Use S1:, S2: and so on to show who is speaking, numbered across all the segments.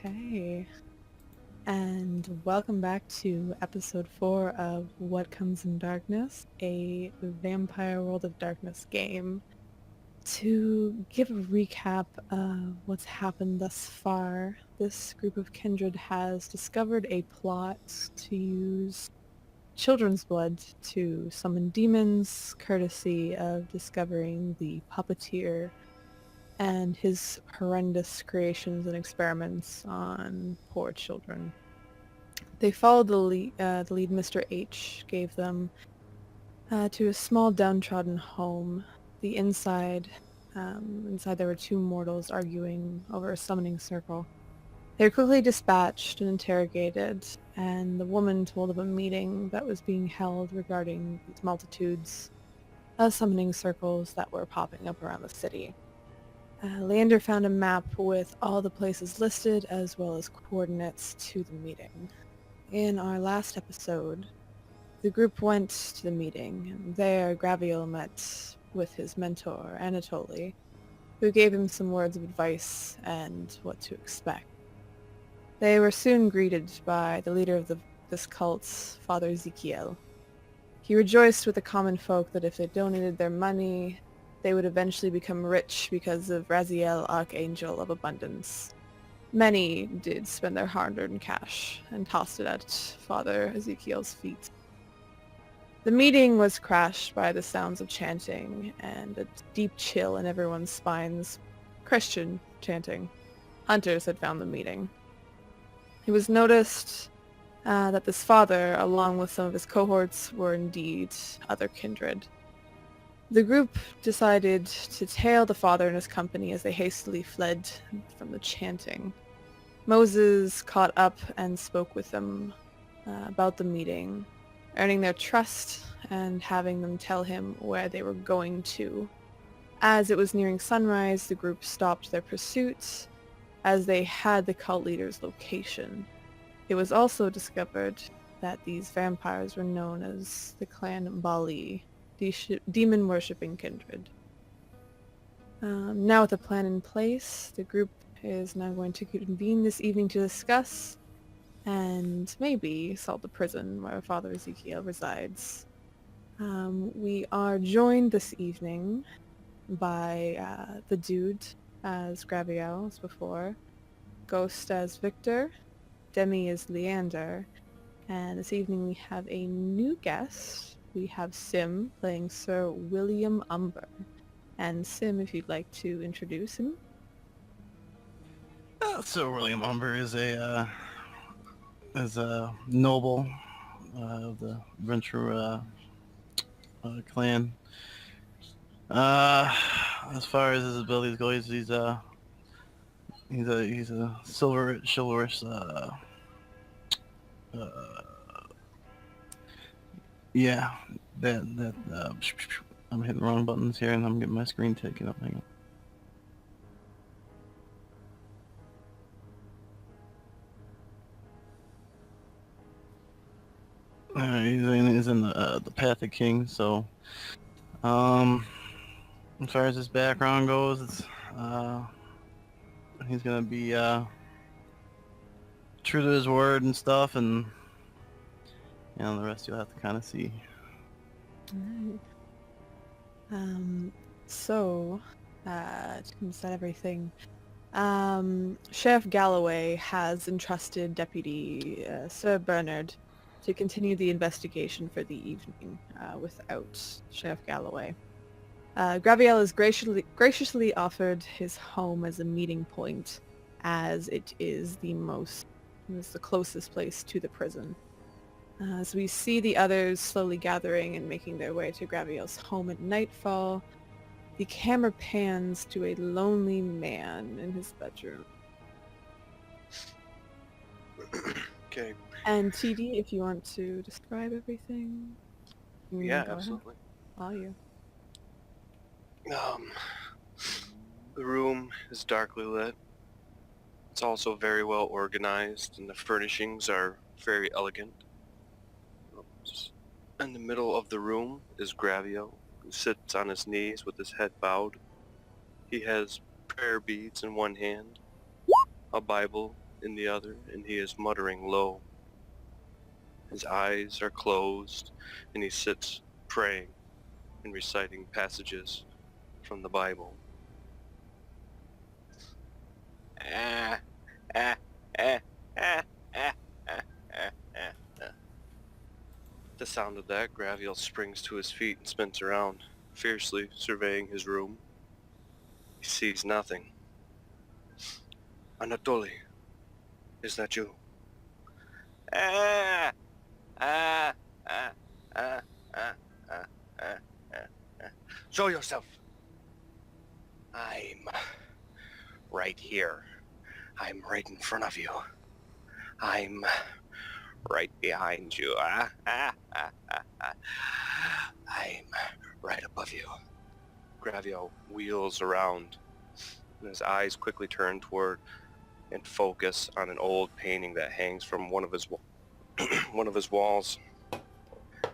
S1: Okay, and welcome back to episode 4 of What Comes in Darkness, a Vampire World of Darkness game. To give a recap of what's happened thus far, this group of kindred has discovered a plot to use children's blood to summon demons, courtesy of discovering the puppeteer and his horrendous creations and experiments on poor children. They followed the lead Mr. H gave them to a small downtrodden home. The inside there were two mortals arguing over a summoning circle. They were quickly dispatched and interrogated, and the woman told of a meeting that was being held regarding these multitudes of summoning circles that were popping up around the city. Leander found a map with all the places listed as well as coordinates to the meeting. In our last episode, the group went to the meeting, and there Graviel met with his mentor, Anatoly, who gave him some words of advice and what to expect. They were soon greeted by the leader of this cult, Father Ezekiel. He rejoiced with the common folk that if they donated their money, they would eventually become rich because of Raziel, Archangel of Abundance. Many did spend their hard-earned cash and tossed it at Father Ezekiel's feet. The meeting was crashed by the sounds of chanting and a deep chill in everyone's spines. Christian chanting. Hunters had found the meeting. It was noticed that this father, along with some of his cohorts, were indeed other kindred. The group decided to tail the father and his company as they hastily fled from the chanting. Moses caught up and spoke with them about the meeting, earning their trust and having them tell him where they were going to. As it was nearing sunrise, the group stopped their pursuit as they had the cult leader's location. It was also discovered that these vampires were known as the clan Baali, demon-worshipping kindred. Now with a plan in place, the group is now going to convene this evening to discuss and maybe solve the prison where Father Ezekiel resides. We are joined this evening by the dude as Graviel as before, Ghost as Viktor, Demi as Leander, and this evening we have a new guest. We have Sim playing Sir Umber. And Sim, if you'd like to introduce him.
S2: Sir Umber is a noble of the Ventrue clan. As far as his abilities go, he's a chivalrous. Yeah, that I'm hitting the wrong buttons here, and I'm getting my screen taken up. Hang on. He's in the Path of Kings. So, as far as his background goes, it's he's gonna be true to his word and stuff, and the rest you'll have to kind of see.
S1: Alright. So, to set everything, Sheriff Galloway has entrusted Deputy Sir Bernard to continue the investigation for the evening without Sheriff Galloway. Graviel has graciously offered his home as a meeting point, as it is the closest place to the prison. As we see the others slowly gathering and making their way to Graviel's home at nightfall, the camera pans to a lonely man in his bedroom.
S3: Okay.
S1: And TD, if you want to describe everything.
S3: Yeah, absolutely.
S1: All you.
S3: The room is darkly lit. It's also very well organized, and the furnishings are very elegant. In the middle of the room is Graviel, who sits on his knees with his head bowed. He has prayer beads in one hand, a Bible in the other, and he is muttering low. His eyes are closed, and he sits praying and reciting passages from the Bible. At the sound of that, Graviel springs to his feet and spins around, fiercely surveying his room. He sees nothing. Anatoly, is that you? Show yourself. I'm right here. I'm right in front of you. I'm right behind you. I'm right above you. Graviel wheels around, and his eyes quickly turn toward and focus on an old painting that hangs from one of his walls.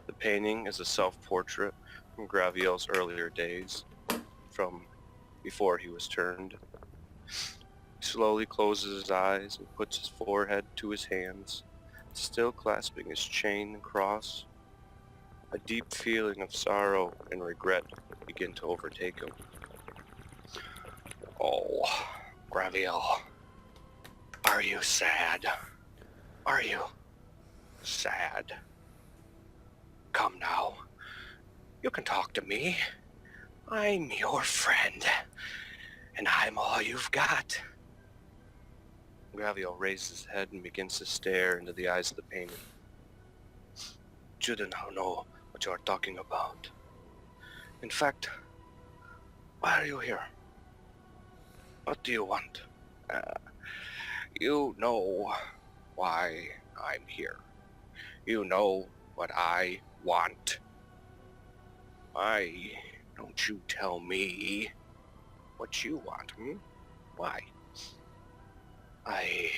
S3: The painting is a self-portrait from Graviel's earlier days, from before he was turned. He slowly closes his eyes and puts his forehead to his hands, still clasping his chain and cross. A deep feeling of sorrow and regret begin to overtake him. Oh, Graviel, are you sad? Are you sad? Come now. You can talk to me. I'm your friend, and I'm all you've got. Graviel raises his head and begins to stare into the eyes of the painting. You do not know what you are talking about. In fact, why are you here? What do you want? You know why I'm here. You know what I want. Why don't you tell me what you want, Why? I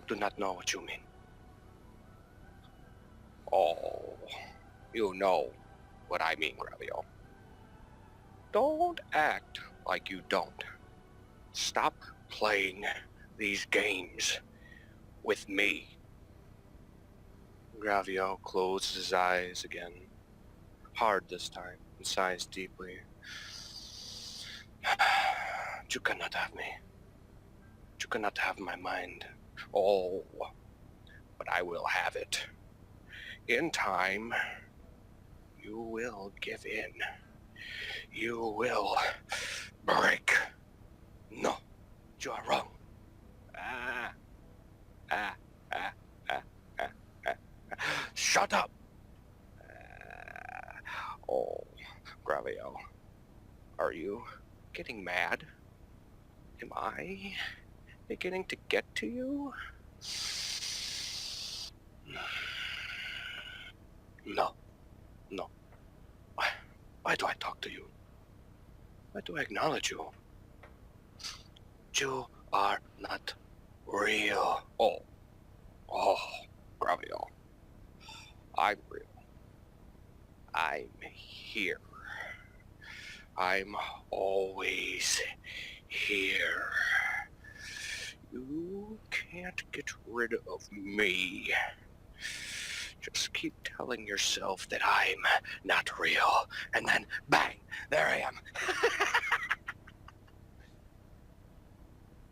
S3: do not know what you mean. Oh, you know what I mean, Graviel. Don't act like you don't. Stop playing these games with me. Graviel closes his eyes again, hard this time, and sighs deeply. You cannot have me. You cannot have my mind. Oh, but I will have it. In time, you will give in. You will break. No, you are wrong. Shut up. Oh, Graviel, are you getting mad? Am I beginning to get to you? No. Why do I talk to you? Why do I acknowledge you? You are not real. Oh, Graviel. I'm real. I'm here. I'm always here. You can't get rid of me. Just keep telling yourself that I'm not real, and then bang, there I am.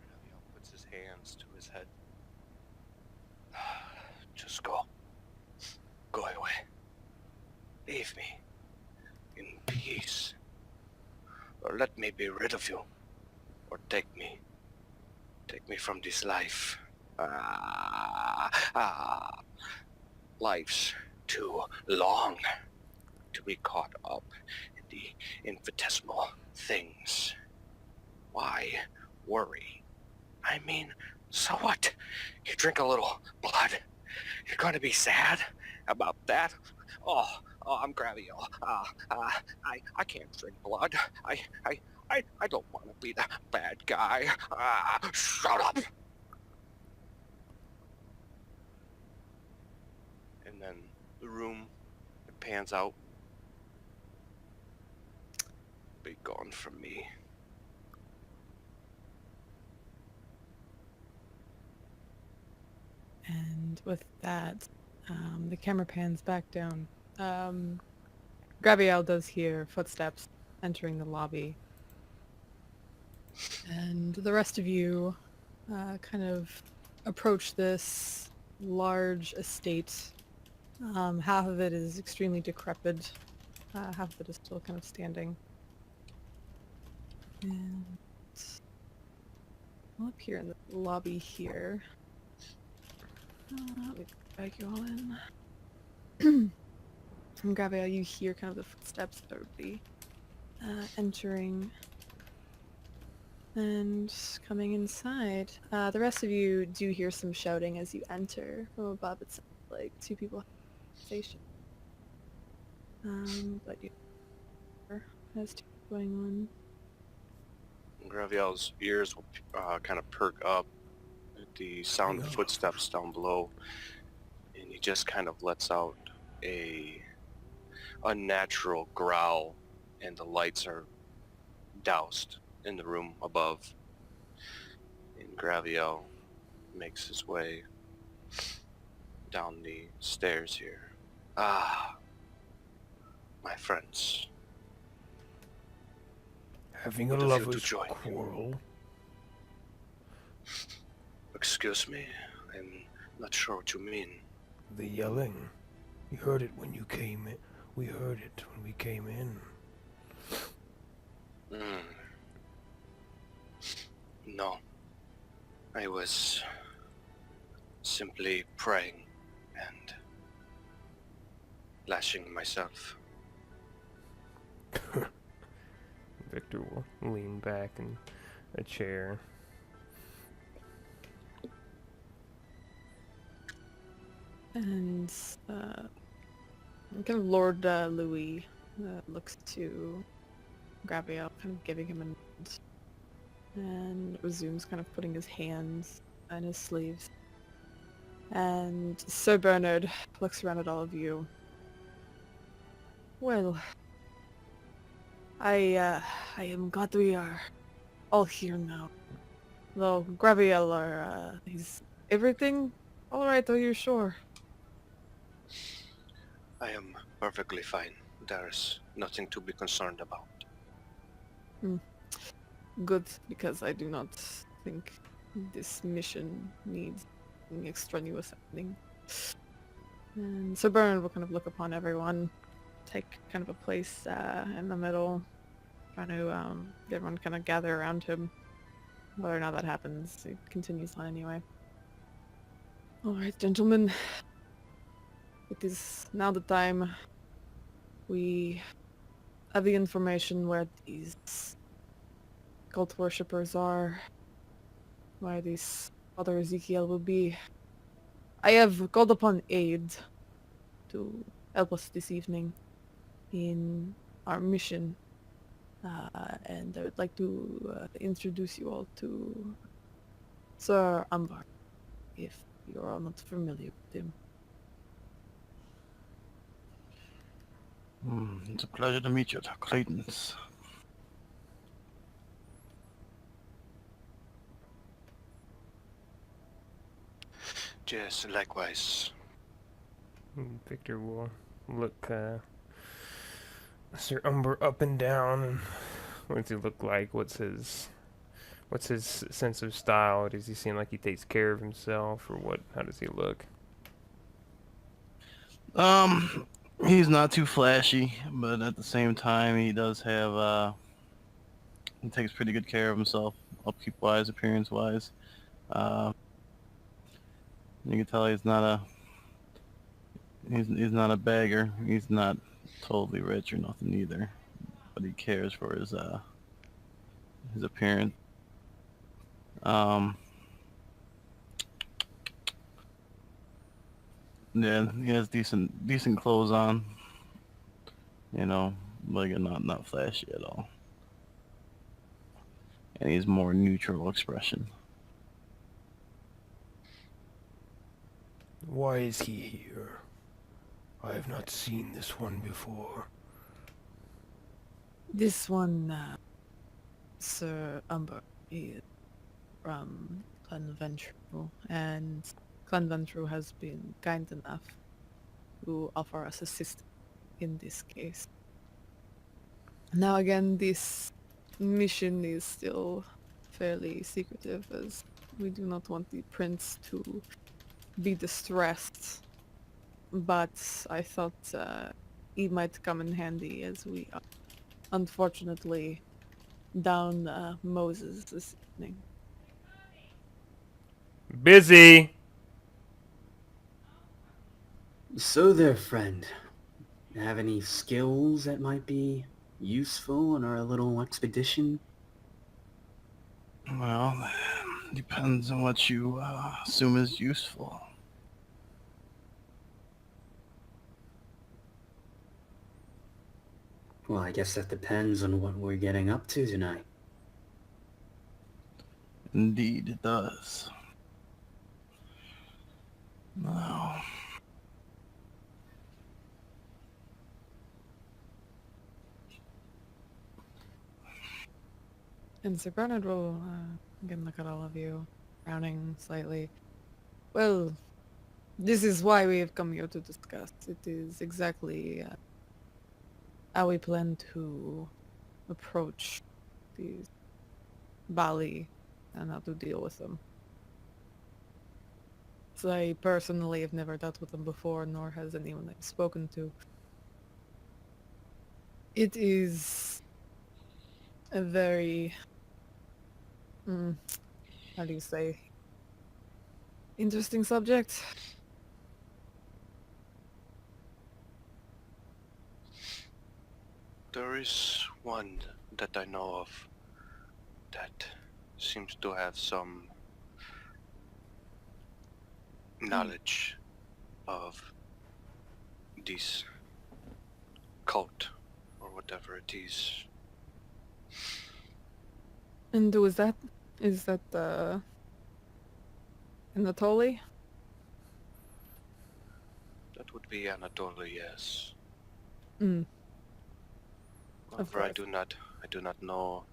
S3: Graviel puts his hands to his head. Just go. Go away. Leave me in peace. Or let me be rid of you. Or take me from this life. Life's too long to be caught up in the infinitesimal things. Why worry? I mean, so what? You drink a little blood. You're going to be sad about that? Oh, I'm Graviel. I can't drink blood. I don't want to be the bad guy. Shut up! And then the room, it pans out. Be gone from me.
S1: And with that, the camera pans back down. Graviel does hear footsteps entering the lobby. And the rest of you kind of approach this large estate. Half of it is extremely decrepit. Half of it is still kind of standing. And up here in the lobby here. Let me drag you all in. From Graviel, you hear kind of the footsteps of everybody entering and coming inside. The rest of you do hear some shouting as you enter from above. It sounds like two people have a conversation. But yeah, has two going on.
S3: Graviel's ears will kind of perk up at the sound of footsteps down below, and he just kind of lets out a unnatural growl, and the lights are doused in the room above. And Graviel makes his way down the stairs here. Ah, my friends.
S4: Having a
S3: Would have you to
S4: lover's
S3: join me?
S4: quarrel.
S3: Excuse me, I'm not sure what you mean.
S4: The yelling. We heard it when you came in. We heard it when we came in.
S3: No. I was simply praying and lashing myself.
S5: Viktor will lean back in a chair.
S1: And kind of Lord Louis looks to Graviel, kind of giving him a nod, and resumes kind of putting his hands on his sleeves. And Sir Bernard looks around at all of you. Well, I am glad we are all here now. Though Graviel, he's everything all right? Are you sure?
S3: I am perfectly fine. There's nothing to be concerned about.
S1: Good, because I do not think this mission needs anything extraneous happening. And so Bernard will kind of look upon everyone, take kind of a place in the middle, trying to get everyone kind of gather around him. Whether or not that happens, it continues on anyway. Alright, gentlemen. It is now the time. We have the information where these cult worshippers are, where this Father Ezekiel will be. I have called upon aid to help us this evening in our mission, and I would like to introduce you all to Sir Umber, if you are not familiar with him.
S2: It's a pleasure to meet your acquaintance.
S3: Yes, likewise.
S5: Viktor will look Sir Umber up and down. And what does he look like? What's his sense of style? Does he seem like he takes care of himself, or what? How does he look?
S2: He's not too flashy, but at the same time, he does have, he takes pretty good care of himself, upkeep-wise, appearance-wise. You can tell he's not a beggar. He's not totally rich or nothing either, but he cares for his appearance. Yeah, he has decent clothes on. You know, like not flashy at all. And he's more neutral expression.
S4: Why is he here? I have not seen this one before.
S1: This one, Sir Umber, is from Clan Ventrue, and Clan Ventrue has been kind enough to offer us assistance in this case. Now again, this mission is still fairly secretive, as we do not want the prince to be distressed, but I thought he might come in handy as we are unfortunately down Moses this evening.
S5: Busy.
S6: So there, friend. Have any skills that might be useful on our little expedition?
S2: Well, depends on what you assume is useful.
S6: Well, I guess that depends on what we're getting up to tonight.
S2: Indeed, it does. Now,
S1: And Sir Bernard will again look at all of you, frowning slightly. Well, this is why we have come here to discuss. It is exactly how we plan to approach these Baali and how to deal with them. So I personally have never dealt with them before, nor has anyone I've spoken to. It is a very, how do you say, interesting subject.
S3: There is one that I know of that seems to have some knowledge of this cult or whatever it is.
S1: And who is that? Is that Anatoly?
S3: That would be Anatoly, yes.
S1: Mm.
S3: However, I
S1: course.
S3: do not know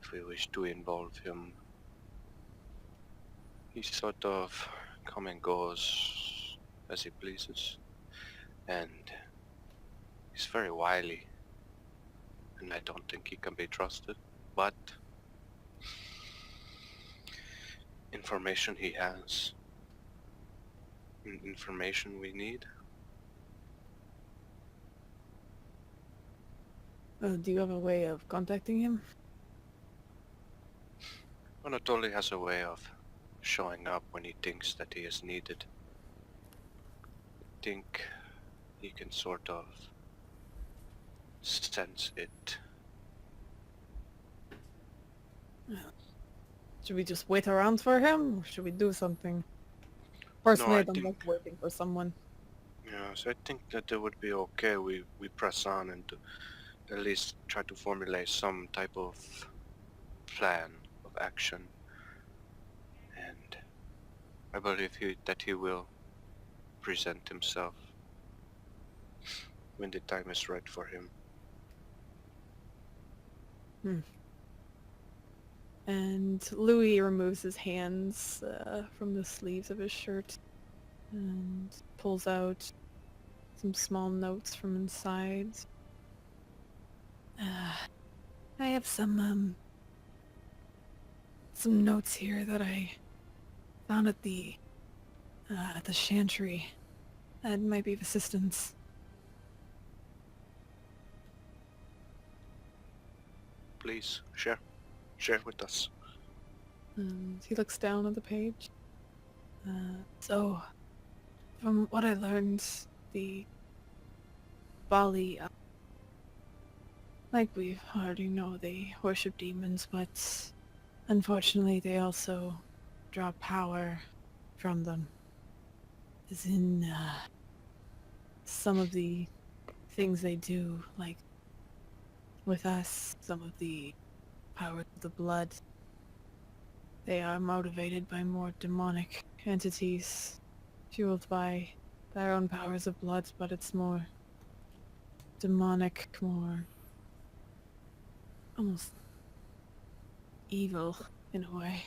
S3: if we wish to involve him. He sort of come and goes as he pleases, and he's very wily, and I don't think he can be trusted, but information he has, information we need.
S1: Do you have a way of contacting him?
S3: Anatoly has a way of showing up when he thinks that he is needed. I think he can sort of sense it.
S1: Should we just wait around for him, or should we do something? Personally,
S3: I
S1: I don't
S3: think-
S1: like waiting for someone.
S3: Yeah, so I think that it would be okay. We press on and at least try to formulate some type of plan of action. And I believe that he will present himself when the time is right for him.
S1: And Louis removes his hands from the sleeves of his shirt and pulls out some small notes from inside. I have some notes here that I found at the chantry that might be of assistance.
S3: Please share with us.
S1: And he looks down at the page. So, from what I learned, the Baali, like we already know, they worship demons, but unfortunately they also draw power from them. As in, some of the things they do, like with us, some of the power of the blood, they are motivated by more demonic entities, fueled by their own powers of blood, but it's more demonic, more almost evil in a way.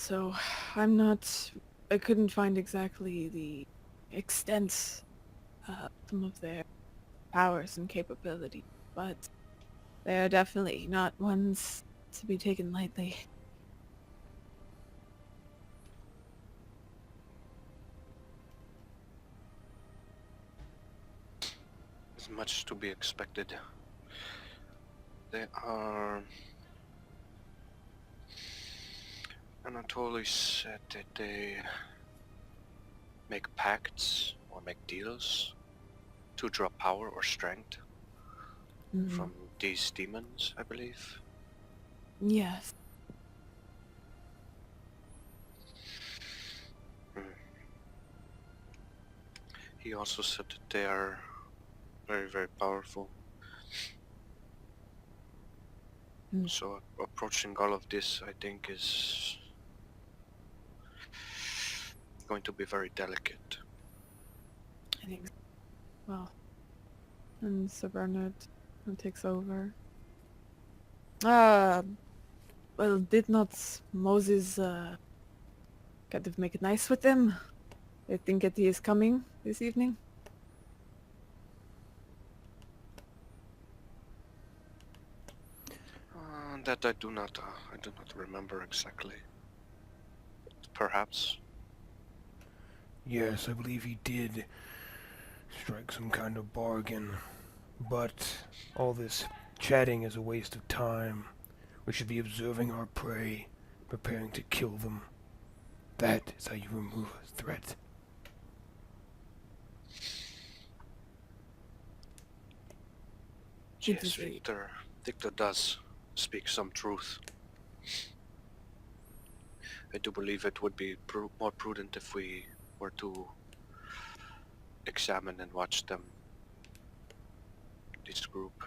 S1: So I couldn't find exactly the extent of some of their powers and capability, but they are definitely not ones to be taken lightly.
S3: As much to be expected. They are... Anatoly said that they make pacts or make deals to draw power or strength from these demons, I believe.
S1: Yes.
S3: He also said that they are very, very powerful. So approaching all of this, I think, is going to be very delicate.
S1: I think so. Well, and Sir Bernard takes over. Well, did not Moses kind of make it nice with them? They think that he is coming this evening?
S3: That I do not remember exactly. Perhaps.
S4: Yes, I believe he did strike some kind of bargain. But all this chatting is a waste of time. We should be observing our prey, preparing to kill them. That is how you remove a threat.
S3: Yes, Viktor does speak some truth. I do believe it would be more prudent if we were to examine and watch them, this group.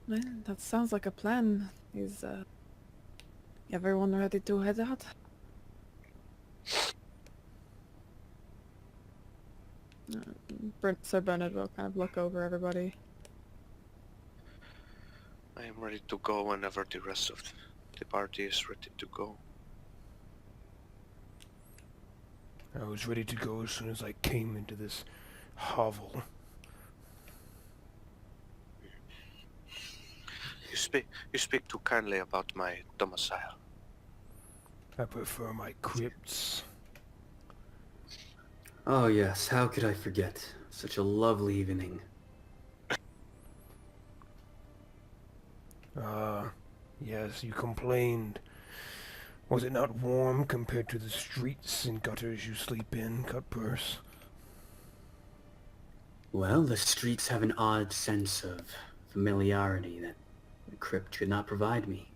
S1: Well, that sounds like a plan. Is everyone ready to head out? Sir Bernard will kind of look over everybody.
S3: I am ready to go whenever the rest of the party is ready to go.
S4: I was ready to go as soon as I came into this hovel.
S3: You speak too kindly about my domicile.
S4: I prefer my crypts.
S6: Oh yes, how could I forget? Such a lovely evening.
S4: Yes, you complained. Was it not warm compared to the streets and gutters you sleep in, Cutpurse?
S6: Well, the streets have an odd sense of familiarity that the crypt could not provide me.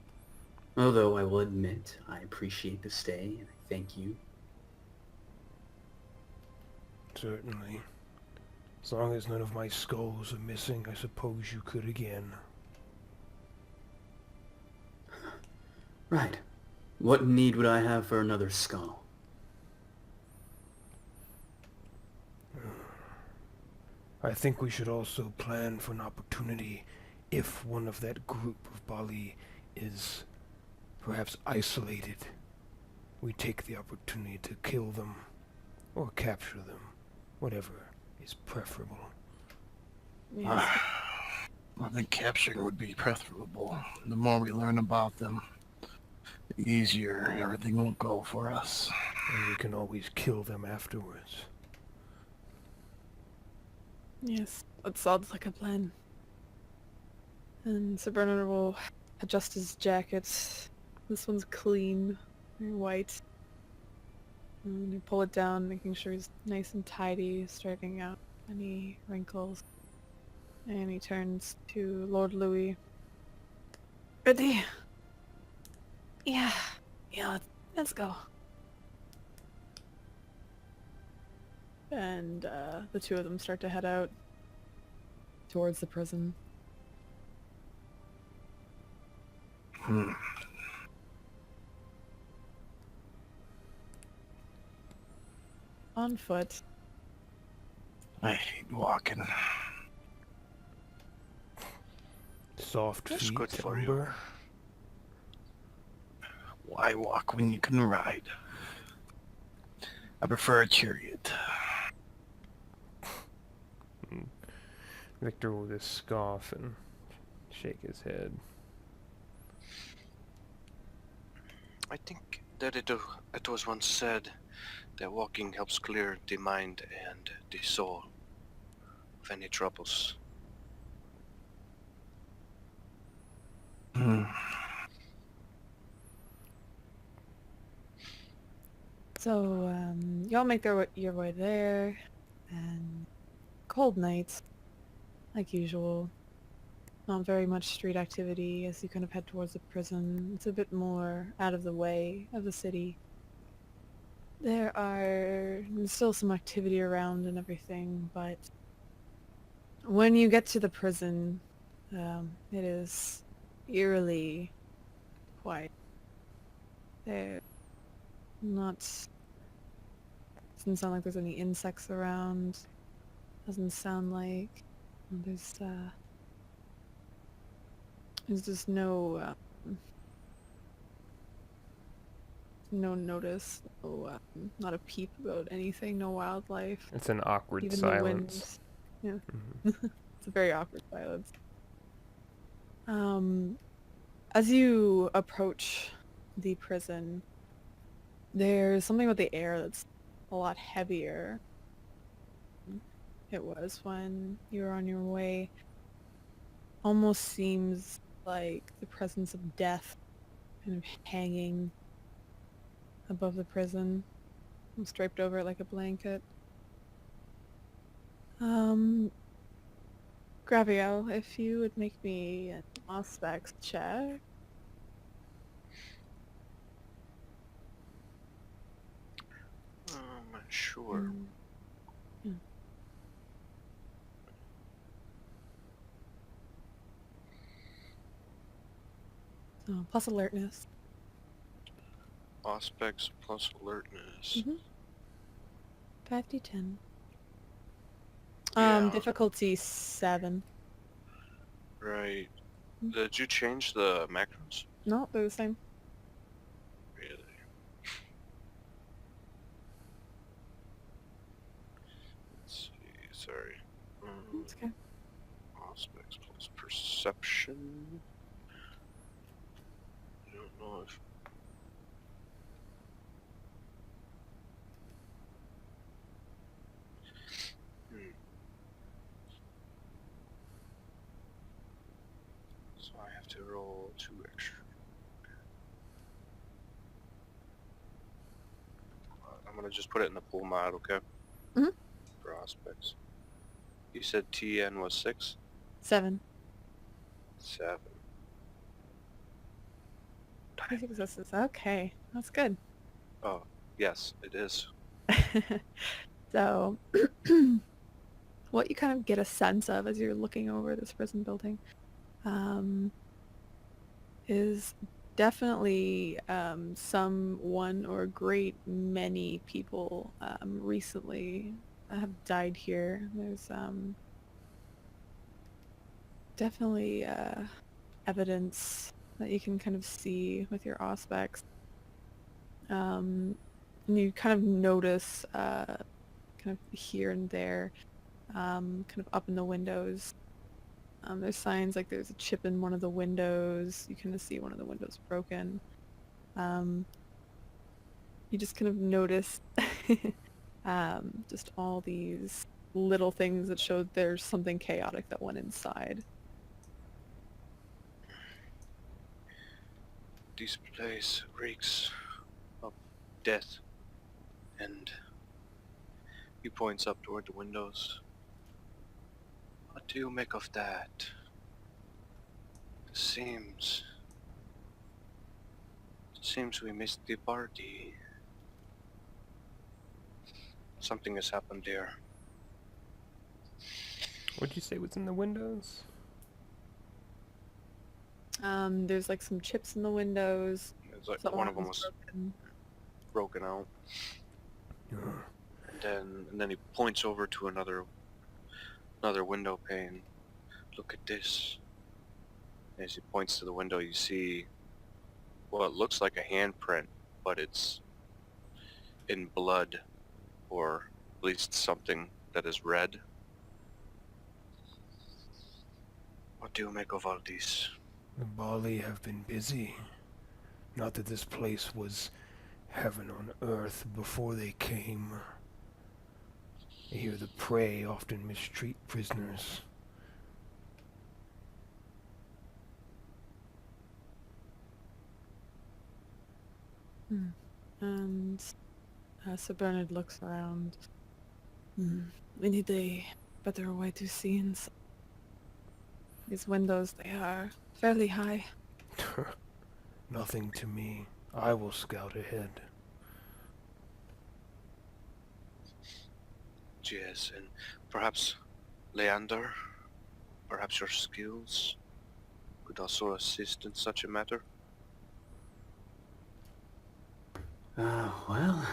S6: Although I will admit, I appreciate the stay and I thank you.
S4: Certainly. As long as none of my skulls are missing, I suppose you could again.
S6: Right. What need would I have for another skull?
S4: I think we should also plan for an opportunity if one of that group of Baali is perhaps isolated. We take the opportunity to kill them or capture them, whatever is preferable.
S1: Yes.
S2: I think capturing would be preferable. The more we learn about them, the easier everything will go for us.
S4: And we can always kill them afterwards.
S1: Yes, that sounds like a plan. And Sir Bernard will adjust his jacket. This one's clean, very white. And you pull it down, making sure he's nice and tidy, straightening out any wrinkles. And he turns to Lord Louis. Ready? Yeah, let's go. And the two of them start to head out towards the prison. On foot.
S2: I hate walking.
S4: Soft
S3: That's
S4: feet,
S3: good for you.
S4: Umber.
S2: Why walk when you can ride? I prefer a chariot.
S5: And Viktor will just scoff and shake his head.
S3: I think that it was once said that walking helps clear the mind and the soul of any troubles.
S2: Hmm.
S1: So, y'all make your way there, and cold nights, like usual. Not very much street activity as you kind of head towards the prison. It's a bit more out of the way of the city. There's still some activity around and everything, but when you get to the prison, it is eerily quiet. There doesn't sound like there's any insects around. Doesn't sound like there's just no notice, not a peep about anything, no wildlife.
S5: It's an awkward
S1: Even
S5: silence.
S1: the wind.
S5: Mhm.
S1: Yeah. It's a very awkward silence. As you approach the prison, there's something about the air that's a lot heavier. It was when you were on your way. Almost seems like the presence of death kind of hanging above the prison, almost draped over it like a blanket. Graviel, if you would make me an aspects check.
S3: Sure.
S1: Yeah. So, plus alertness.
S3: Aspects plus alertness.
S1: 5d10.
S3: Yeah.
S1: Difficulty 7.
S3: Right. Did you change the macros?
S1: No, they're the same.
S3: Really? Let's see. Sorry.
S1: It's okay.
S3: Aspects plus perception. I don't know if... So I have to roll 2 extra. I'm gonna just put it in the pool mod, okay?
S1: Mhm.
S3: For aspects. You said TN was 6?
S1: 7.
S3: 7.
S1: Three successes. Okay, that's good.
S3: Oh, yes, it is.
S1: So, what you kind of get a sense of as you're looking over this prison building is definitely someone or a great many people recently have died here. There's definitely evidence that you can kind of see with your auspex. And you kind of notice kind of here and there, kind of up in the windows. There's signs like there's a chip in one of the windows. You kind of see one of the windows broken. You just kind of notice just all these little things that show there's something chaotic that went inside.
S3: This place reeks of death, and he points up toward the windows. What do you make of that? It seems we missed the party. Something has happened there.
S5: What'd you say was in the windows?
S1: There's like some chips in the windows.
S3: It's like
S1: Some
S3: one of them was
S1: broken.
S3: broken out. And then he points over to another window pane. Look at this. As he points to the window, you see what looks like a handprint, but it's in blood, or at least something that is red. What do you make of all these?
S4: The Baali have been busy. Not that this place was heaven on earth before they came. I hear the prey often mistreat prisoners.
S1: And Sir Bernard looks around. We need a better way to see inside. These windows, they are fairly high.
S4: Nothing to me. I will scout ahead.
S3: Yes, and perhaps Leander, perhaps your skills could also assist in such a matter.
S6: Well,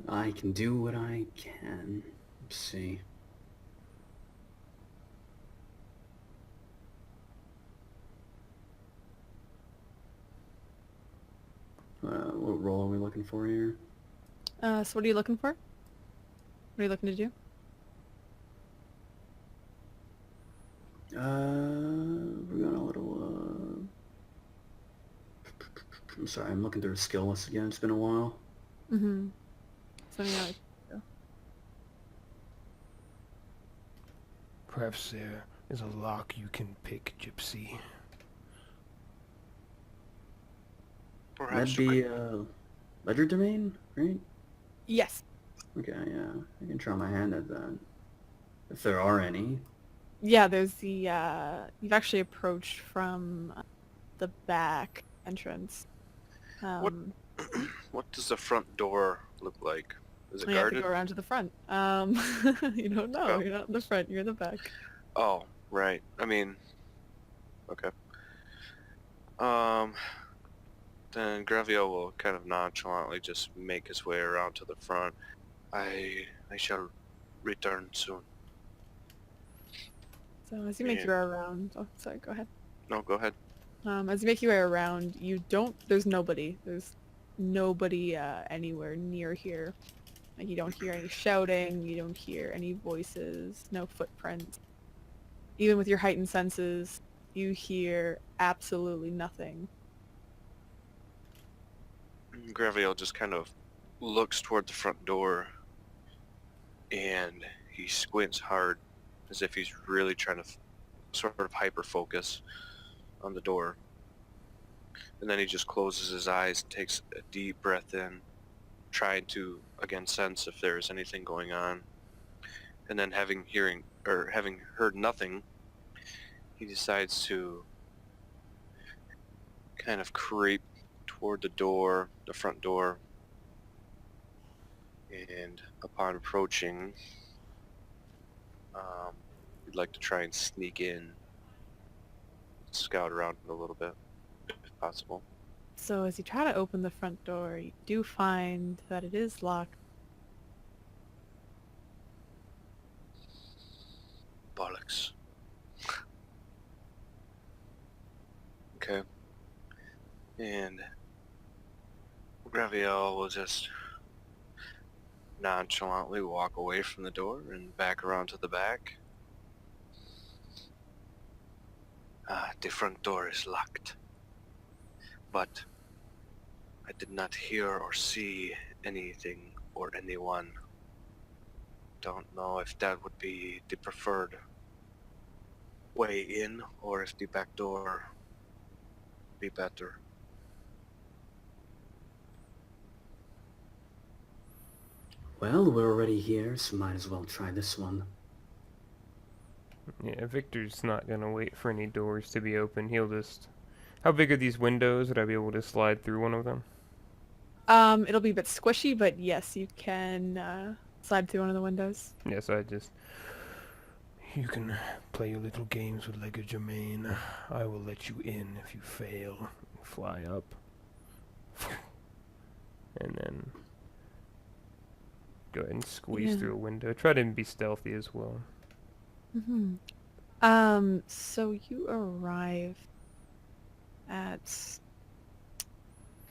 S6: I can do what I can. Let's see. What role are we looking for here?
S1: So what are you looking for? What are you looking to do?
S6: We're going a little, I'm sorry, I'm looking through a skill list again. It's been a while.
S1: Mm-hmm. So yeah.
S4: Perhaps there is a lock you can pick, Gypsy.
S3: Perhaps
S6: That'd be, ledger domain, right?
S1: Yes.
S6: Okay, yeah. I can try my hand at that. If there are any.
S1: Yeah, there's the, you've actually approached from the back entrance.
S3: What does the front door look like? Is it
S1: You have to
S3: guarded?
S1: go around to the front. You don't know.
S3: Oh.
S1: You're not in the front. You're in the back.
S3: Oh, right. I mean, okay. Then Graviel will kind of nonchalantly just make his way around to the front. I shall return soon.
S1: So as you make
S3: Yeah.
S1: your way around, oh, sorry, go ahead.
S3: No, go ahead.
S1: As you make your way around, there's nobody. There's nobody anywhere near here. Like, you don't hear any shouting, you don't hear any voices, no footprints. Even with your heightened senses, you hear absolutely nothing.
S3: Graviel just kind of looks toward the front door, and he squints hard, as if he's really trying to sort of hyper-focus on the door. And then he just closes his eyes, takes a deep breath in, trying to, again, sense if there's anything going on. And then having heard nothing, he decides to kind of creep toward the front door. And upon approaching, we'd like to try and sneak in, scout around a little bit, if possible.
S1: So as you try to open the front door, you do find that it is locked.
S3: Bollocks. Okay. And Graviel will just nonchalantly walk away from the door and back around to the back. The front door is locked. But I did not hear or see anything or anyone. Don't know if that would be the preferred way in or if the back door would be better.
S6: Well, we're already here, so might as well try this one.
S5: Yeah, Victor's not gonna wait for any doors to be open. He'll just... How big are these windows? Would I be able to slide through one of them?
S1: It'll be a bit squishy, but yes, you can slide through one of the windows.
S5: Yes, I just...
S4: You can play your little games with Legerdemain. I will let you in if you fail.
S5: fly up. And then... go ahead and squeeze
S1: Yeah.
S5: through a window. Try to be stealthy as well.
S1: Mm-hmm. So you arrive at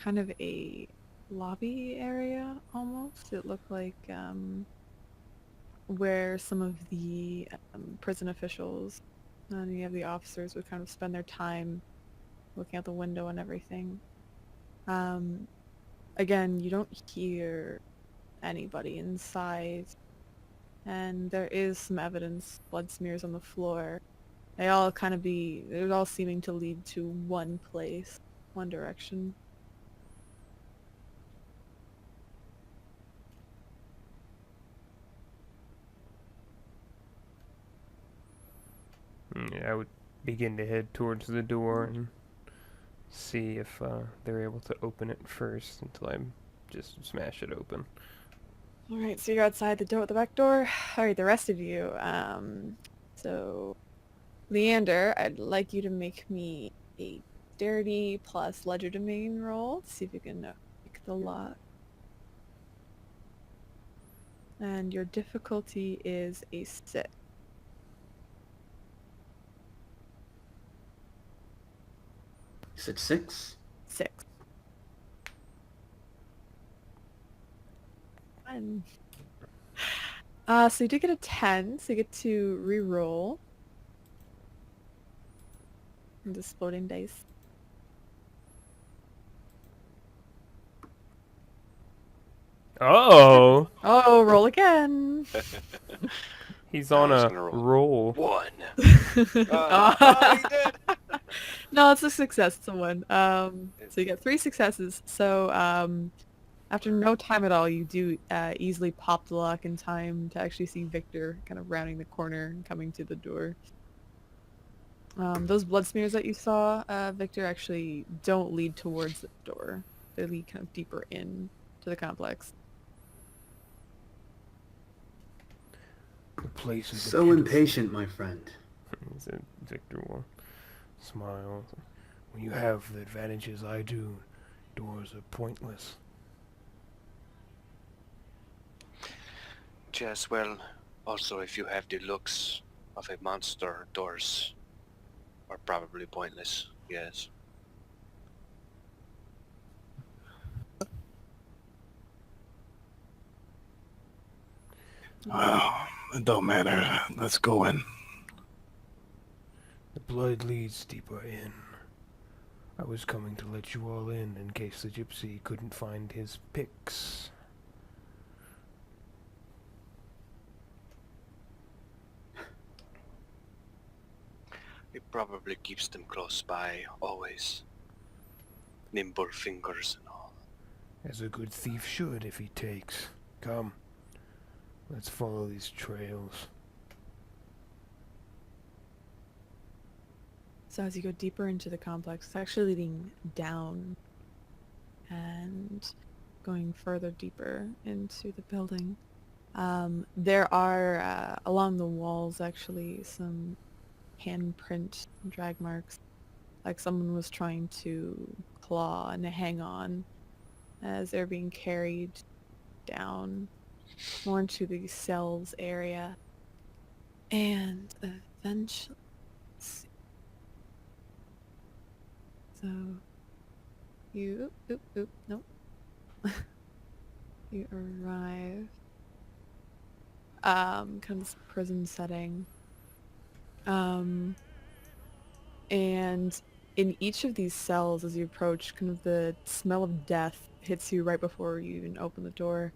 S1: kind of a lobby area almost. It looked like where some of the prison officials and you have the officers would kind of spend their time looking out the window and everything. Again, you don't hear anybody inside, and there is some evidence, blood smears on the floor. They're all seeming to lead to one place, one direction.
S5: Yeah, I would begin to head towards the door and see if they're able to open it first until I just smash it open.
S1: Alright, so you're outside the door, the back door. Alright, the rest of you. So Leander, I'd like you to make me a dexterity plus legerdemain roll to see if you can pick the lock. And your difficulty is a 6.
S6: You said 6?
S1: 6. Fun. So you did get a 10, so you get to re-roll. And just floating dice.
S5: Oh!
S1: Oh, roll again.
S5: He's
S3: I
S5: on
S3: was
S5: a
S3: gonna
S5: roll.
S3: 1.
S1: Oh.
S3: He did.
S1: No, it's a success. It's a 1. So you get 3 successes. So after no time at all, you do easily pop the lock in time to actually see Viktor kind of rounding the corner and coming to the door. Those blood smears that you saw, Viktor, actually don't lead towards the door. They lead kind of deeper in to the complex.
S4: The place is a
S6: So
S4: pitiful-
S6: impatient, my friend.
S5: Viktor will smile.
S4: When you have the advantages I do, doors are pointless.
S3: Yes, well, also if you have the looks of a monster, doors are probably pointless, yes.
S2: Well, it don't matter. Let's go in.
S4: The blood leads deeper in. I was coming to let you all in case the gypsy couldn't find his picks.
S3: It probably keeps them close by, always. Nimble fingers and all.
S4: As a good thief should if he takes. Come, let's follow these trails.
S1: So as you go deeper into the complex, it's actually leading down and going further deeper into the building. There are, along the walls, actually some handprint drag marks, like someone was trying to claw and hang on as they're being carried down more into the cells area. And eventually, let's see. So you nope. You arrive kind of this prison setting. And in each of these cells as you approach, kind of the smell of death hits you right before you even open the door.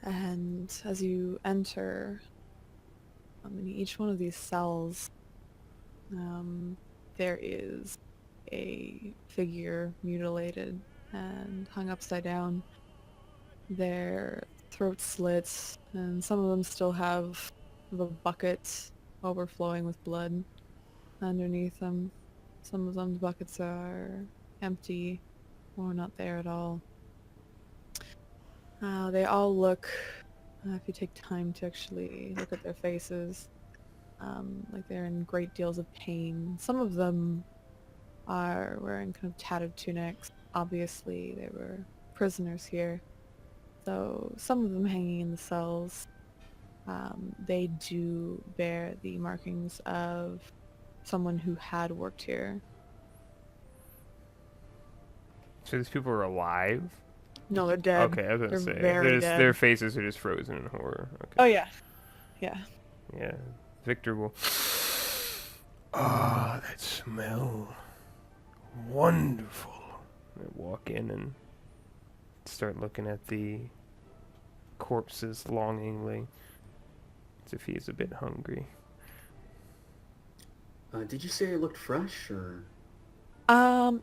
S1: And as you enter, in each one of these cells, there is a figure mutilated and hung upside down. Their throats slit, and some of them still have a bucket overflowing with blood underneath them. Some of them, the buckets are empty or not there at all. They all look, if you take time to actually look at their faces, like they're in great deals of pain. Some of them are wearing kind of tattered tunics. Obviously, they were prisoners here. So some of them hanging in the cells, they do bear the markings of someone who had worked here.
S5: So these people are alive?
S1: No, they're dead.
S5: Okay, I was gonna
S1: They're
S5: say
S1: very dead.
S5: their faces are just frozen in horror. Okay.
S1: Oh yeah, yeah.
S5: Yeah. Viktor will.
S4: Ah, that smell. Wonderful.
S5: I walk in and start looking at the corpses longingly, as if he is a bit hungry.
S6: Did you say it looked fresh, or?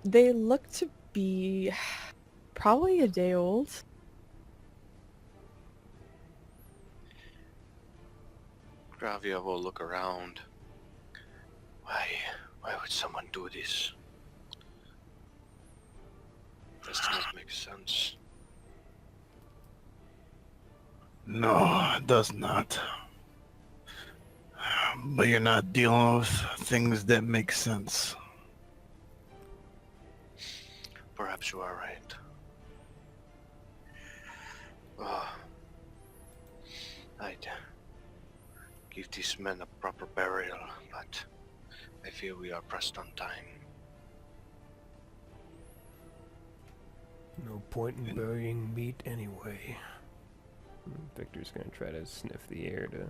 S1: They look to be probably a day old.
S3: Graviel will look around. Why would someone do this? Does not make sense.
S2: No, it does not. But you're not dealing with things that make sense.
S3: Perhaps you are right. Oh, I'd give these men a proper burial, but I fear we are pressed on time.
S4: No point in burying meat anyway.
S5: Viktor's gonna try to sniff the air to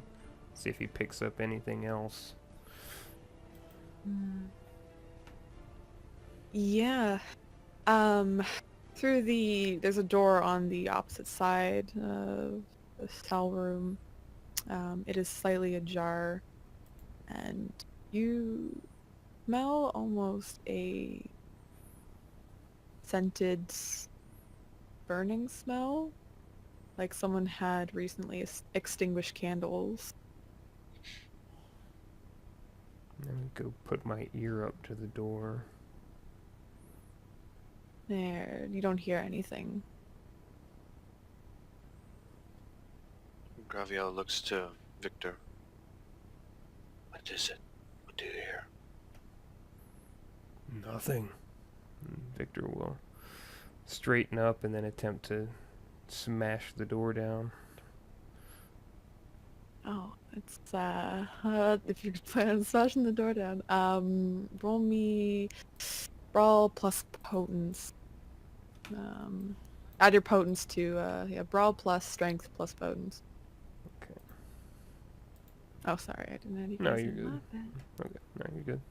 S5: see if he picks up anything else.
S1: Yeah. There's a door on the opposite side of the cell room. It is slightly ajar, and you smell almost a scented burning smell, like someone had recently extinguished candles.
S5: I'm gonna go put my ear up to the door.
S1: There, you don't hear anything.
S3: Graviel looks to Viktor. What is it? What do you hear?
S4: Nothing.
S5: Viktor will straighten up and then attempt to smash the door down.
S1: Oh, it's if you plan on smashing the door down, roll me brawl plus potence. Add your potence to brawl plus strength plus potence.
S5: Okay.
S1: Oh, sorry, I didn't add you
S5: No,
S1: guys
S5: you're
S1: in.
S5: good.
S1: My bad.
S5: Okay, no, you're good.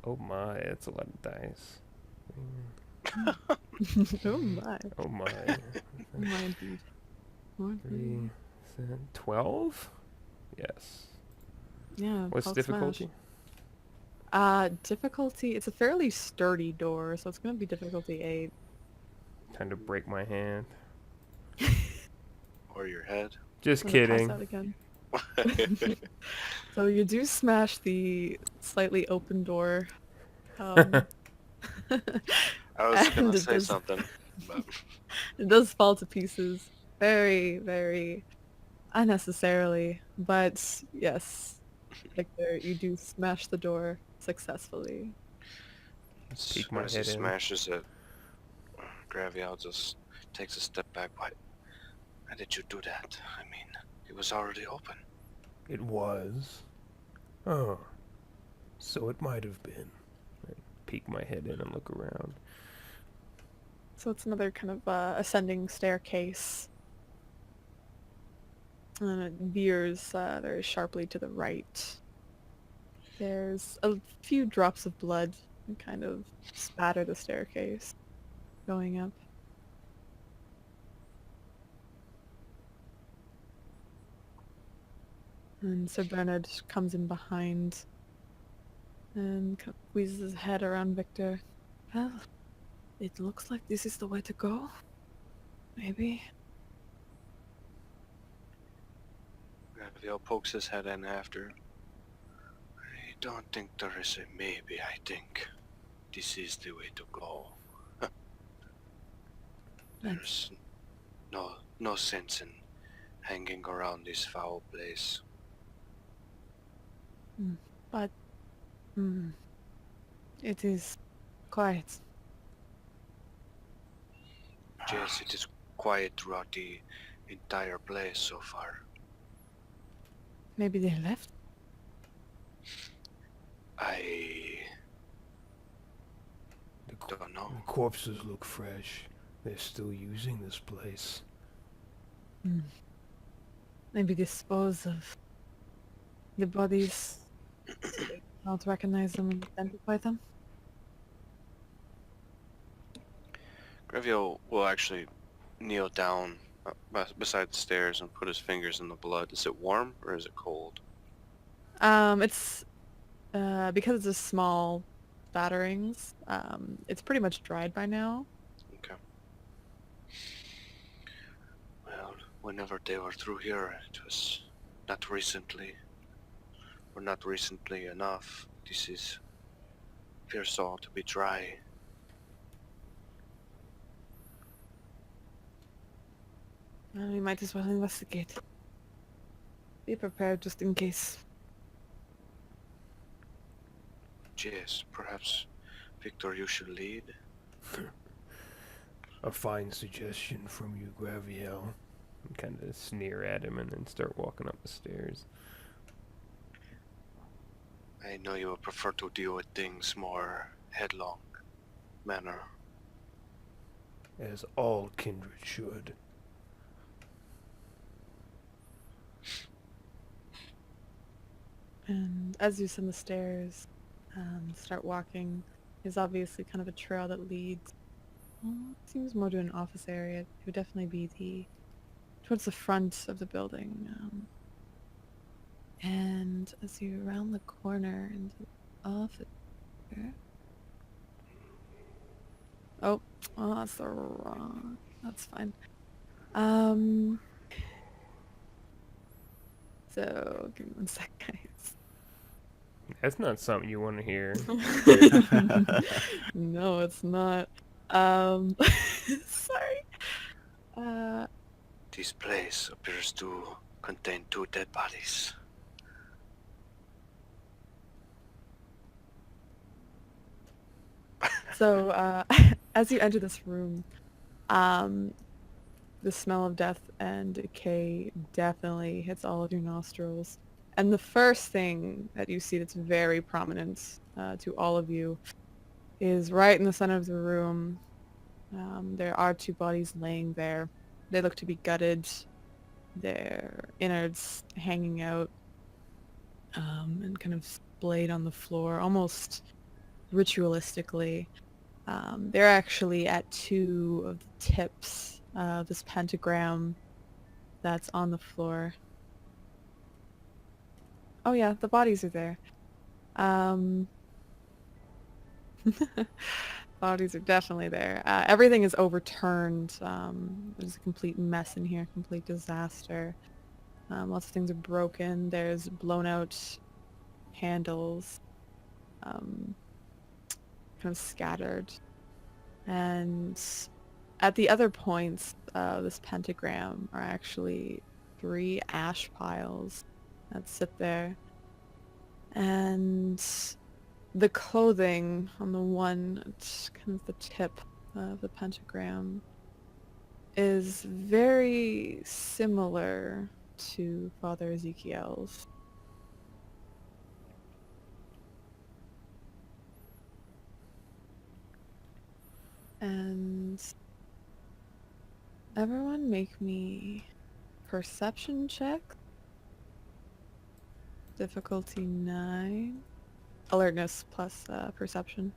S5: Oh my, that's a lot of dice.
S1: Oh my.
S5: Oh my.
S1: Oh my indeed. Oh, indeed.
S5: 12? Yes.
S1: Yeah.
S5: What's
S1: Hulk
S5: difficulty?
S1: Smash. Difficulty, it's a fairly sturdy door, so it's gonna be difficulty 8.
S5: Time to break my hand.
S3: Or your head?
S5: Just
S1: I'm gonna pass
S5: kidding.
S1: out again. So you do smash the slightly open door.
S3: I was
S1: And
S3: gonna
S1: it
S3: say
S1: does-
S3: something, but
S1: It does fall to pieces. Very, very unnecessarily. But yes, Victor, you do smash the door successfully.
S5: Peek my
S3: as he
S5: head in.
S3: smashes it, Graviel just takes a step back. Why did you do that? I mean, it was already open.
S4: It was. Oh. So it might have been.
S5: Peek my head in and look around.
S1: So it's another kind of ascending staircase. And it veers very sharply to the right. There's a few drops of blood that kind of spatter the staircase going up. And Sir Bernard comes in behind and squeezes his head around Victor. Well, it looks like this is the way to go. Maybe.
S3: Graviel pokes his head in after. I don't think there is a maybe. I think this is the way to go. There's no sense in hanging around this foul place.
S1: But it is quiet.
S3: Yes, it is quiet throughout the entire place so far.
S1: Maybe they left?
S3: I Don't know.
S4: The corpses look fresh. They're still using this place.
S1: Maybe dispose of the bodies so they cannot recognize them and identify them.
S3: Graviel will actually kneel down beside the stairs and put his fingers in the blood. Is it warm or is it cold?
S1: It's because it's a small spatterings, it's pretty much dried by now.
S3: Okay. Well, whenever they were through here, it was not recently, or not recently enough. This is appears all to be dry.
S1: Well, we might as well investigate. Be prepared just in case.
S3: Yes, perhaps, Viktor, you should lead.
S4: A fine suggestion from you, Graviel.
S5: Kind of sneer at him and then start walking up the stairs.
S3: I know you would prefer to deal with things more headlong manner.
S4: As all kindred should.
S1: And as you ascend the stairs, start walking, there's obviously kind of a trail that leads, well, it seems more to an office area. It would definitely be towards the front of the building. And as you round the corner into the office here, oh, that's the wrong, that's fine. So, give me one sec, guys.
S5: That's not something you want to hear.
S1: No, it's not. Sorry.
S3: This place appears to contain 2 dead bodies.
S1: So, as you enter this room, the smell of death and decay definitely hits all of your nostrils. And the first thing that you see that's very prominent to all of you is right in the center of the room. There are 2 bodies laying there. They look to be gutted, their innards hanging out, and kind of splayed on the floor, almost ritualistically. They're actually at 2 of the tips of this pentagram that's on the floor. Oh yeah, the bodies are there. Bodies are definitely there. Everything is overturned. There's a complete mess in here, complete disaster. Lots of things are broken. There's blown out handles, kind of scattered. And at the other points of this pentagram are actually 3 ash piles that sit there. And the clothing on the one, it's kind of the tip of the pentagram, is very similar to Father Ezekiel's. And everyone make me perception check. Difficulty 9. Alertness plus perception.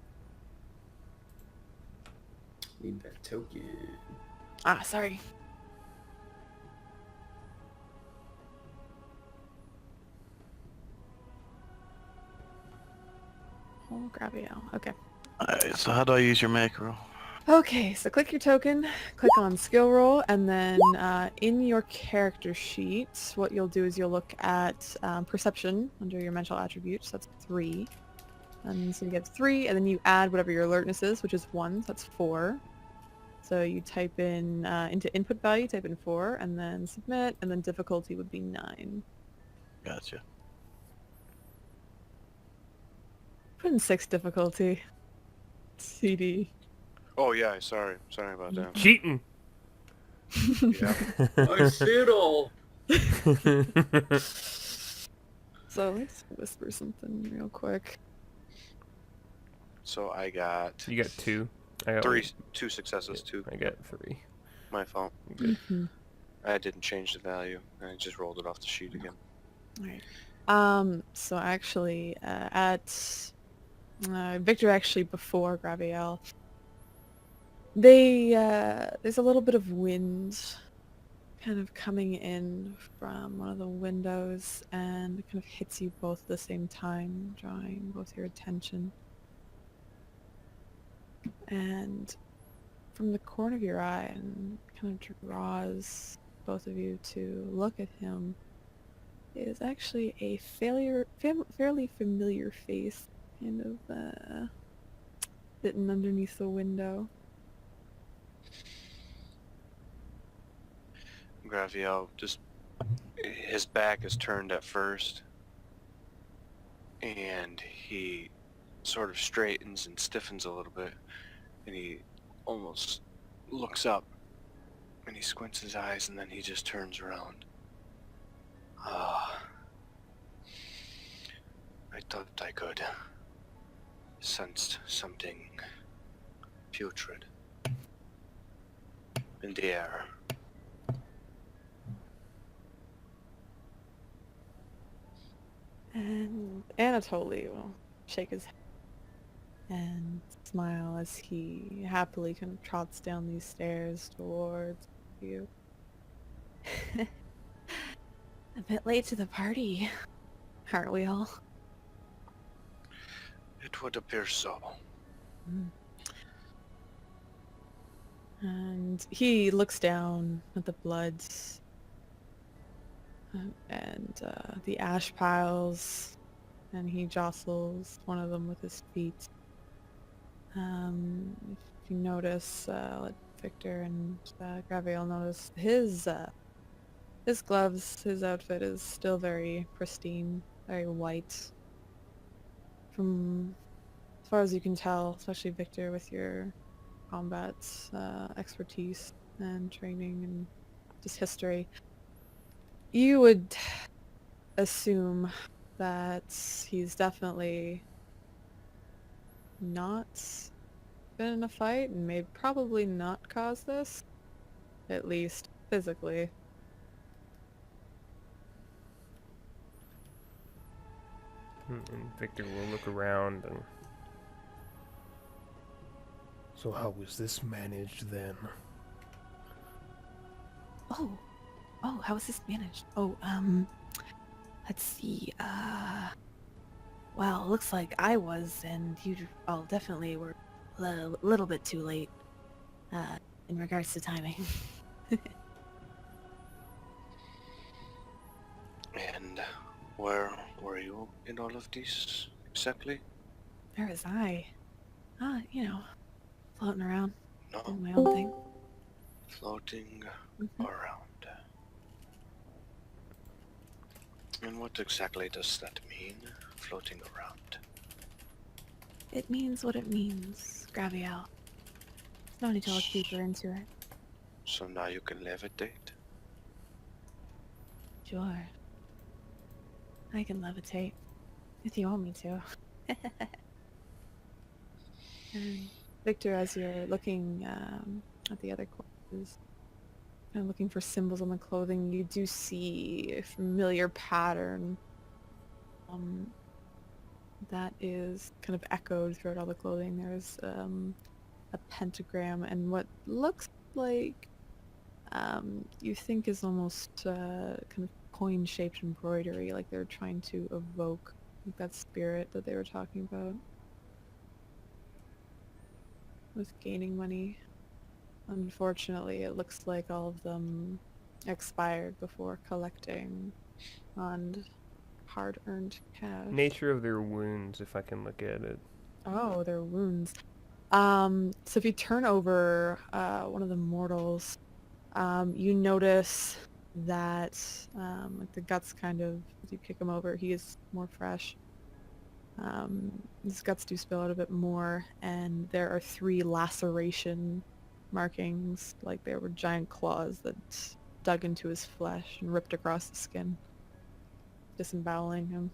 S6: Need that token.
S1: Ah, sorry. Oh, Graviel. Okay.
S2: Alright, so how do I use your macro?
S1: Okay, so click your token, click on skill roll, and then in your character sheet, what you'll do is you'll look at perception under your mental attributes. That's 3. And so you get 3, and then you add whatever your alertness is, which is 1, so that's 4. So you type in, into input value, type in 4, and then submit, and then difficulty would be 9.
S2: Gotcha.
S1: Put in 6 difficulty. CD.
S3: Oh yeah, sorry about that.
S5: Cheating!
S3: Yeah.
S6: I see it all.
S1: So let's whisper something real quick.
S3: So I got
S5: You got 2. I got
S3: two successes,
S5: yeah,
S3: 2.
S5: I got 3.
S3: My fault.
S5: Good.
S1: Mhm.
S3: I didn't change the value. I just rolled it off the sheet again.
S1: Alright. So actually, at Victor, actually before Graviel, there's a little bit of wind kind of coming in from one of the windows and it kind of hits you both at the same time, drawing both your attention. And from the corner of your eye, and kind of draws both of you to look at him, is actually a fairly familiar face, kind of sitting underneath the window.
S3: Graviel just, his back is turned at first, and he sort of straightens and stiffens a little bit, and he almost looks up, and he squints his eyes, and then he just turns around. I thought I could sensed something putrid in the air.
S1: And Anatoly will shake his head and smile as he happily kind of trots down these stairs towards you. A bit late to the party, aren't we all?
S3: It would appear so.
S1: And he looks down at the blood and the ash piles, and he jostles one of them with his feet. If you notice, let Victor and Graviel notice his gloves, his outfit is still very pristine, very white. From as far as you can tell, especially Victor with your combat expertise and training and just history, you would assume that he's definitely not been in a fight and may probably not cause this, at least physically.
S5: And Victor will look around and...
S4: So how was this managed then?
S1: Oh, how is this managed? Let's see, well, looks like I was, and you all definitely were a little bit too late, in regards to timing.
S3: And where were you in all of these exactly?
S1: Where was I? Floating around,
S3: No,
S1: doing my own thing.
S3: floating
S1: Mhm.
S3: around. And what exactly does that mean, floating around?
S1: It means what it means, Graviel. No need to look deeper into it.
S3: So now you can levitate?
S1: Sure. I can levitate, if you want me to. And Victor, as you're looking at the other corpses, kind of looking for symbols on the clothing, you do see a familiar pattern that is kind of echoed throughout all the clothing. There's a pentagram and what looks like you think is almost kind of coin-shaped embroidery, like they're trying to evoke that spirit that they were talking about with gaining money. Unfortunately, it looks like all of them expired before collecting on hard-earned cash.
S5: Nature of their wounds, if I can look at it.
S1: Oh, their wounds. So if you turn over one of the mortals, you notice that like the guts kind of, as you kick him over, he is more fresh. His guts do spill out a bit more, and there are 3 laceration markings, like there were giant claws that dug into his flesh and ripped across the skin, disemboweling him.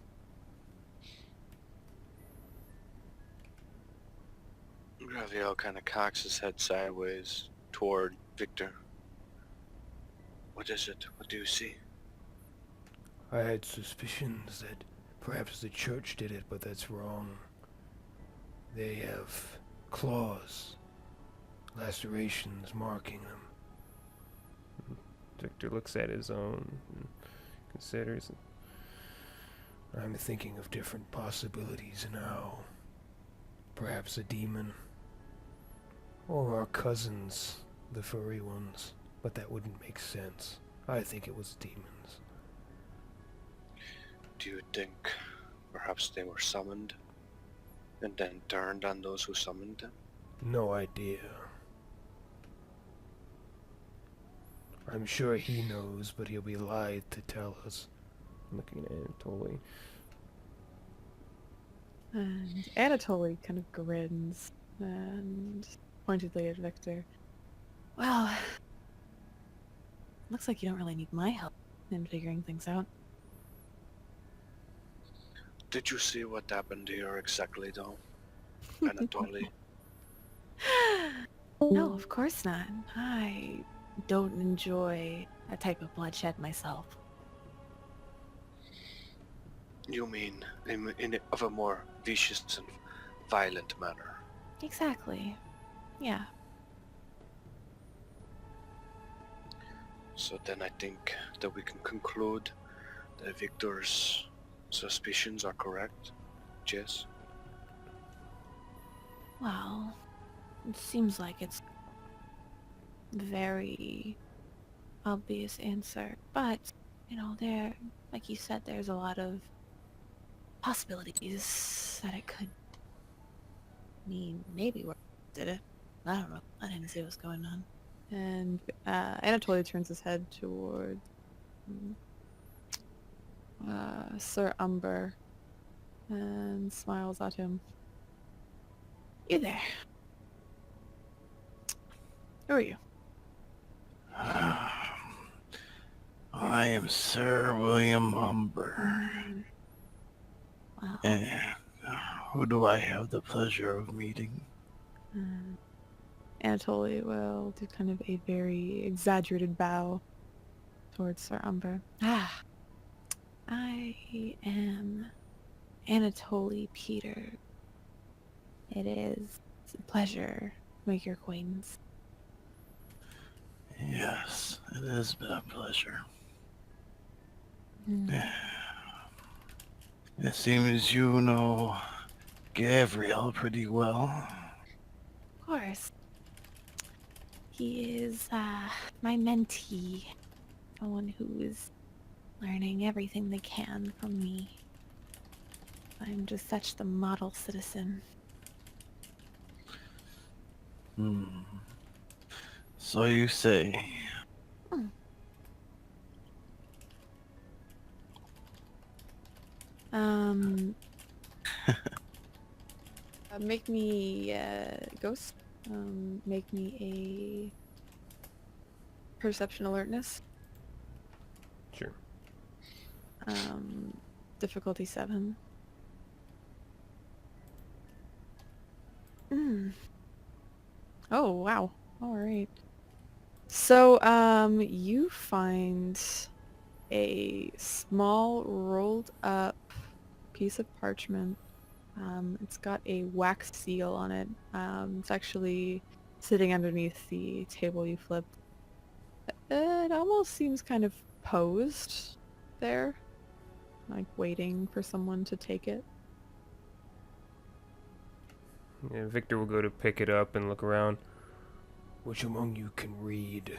S3: Graviel kind of cocks his head sideways toward Viktor. What is it? What do you see?
S4: I had suspicions that perhaps the church did it, but that's wrong. They have claws, lacerations marking them.
S5: Victor looks at his own and considers it.
S4: I'm thinking of different possibilities now. Perhaps a demon. Or our cousins, the furry ones. But that wouldn't make sense. I think it was demons.
S3: Do you think perhaps they were summoned and then turned on those who summoned them?
S4: No idea. I'm sure he knows, but he'll be lied to tell us.
S5: Looking at Anatoly.
S1: And Anatoly kind of grins and pointedly at Viktor. Well, looks like you don't really need my help in figuring things out.
S3: Did you see what happened here exactly, though, Anatoly?
S1: No, of course not. I don't enjoy that type of bloodshed myself.
S3: You mean of a more vicious and violent manner?
S1: Exactly. Yeah.
S3: So then I think that we can conclude that Viktor's suspicions are correct. Yes?
S1: Well, it seems like it's a very obvious answer. But, you know, like you said, there's a lot of possibilities that it could mean. Maybe we did it. I don't know. I didn't see what's going on. And Anatoly turns his head toward Sir Umber and smiles at him. You there. Who are you?
S2: I am Sir William Umber.
S1: Wow.
S2: And who do I have the pleasure of meeting?
S1: Anatoly will do kind of a very exaggerated bow towards Sir Umber. I am Anatoly Peter. It is a pleasure to make your acquaintance.
S2: Yes, it has been a pleasure. It seems you know Graviel pretty well.
S1: Of course. He is my mentee. Someone who is learning everything they can from me. I'm just such the model citizen.
S2: So you say.
S1: Make me ghost. Make me a perception alertness.
S5: Sure.
S1: Difficulty 7. Oh, wow. All right. So, you find a small rolled up piece of parchment. It's got a wax seal on it. It's actually sitting underneath the table you flipped. It almost seems kind of posed there, like waiting for someone to take it.
S5: Yeah, Victor will go to pick it up and look around.
S4: Which among you can read?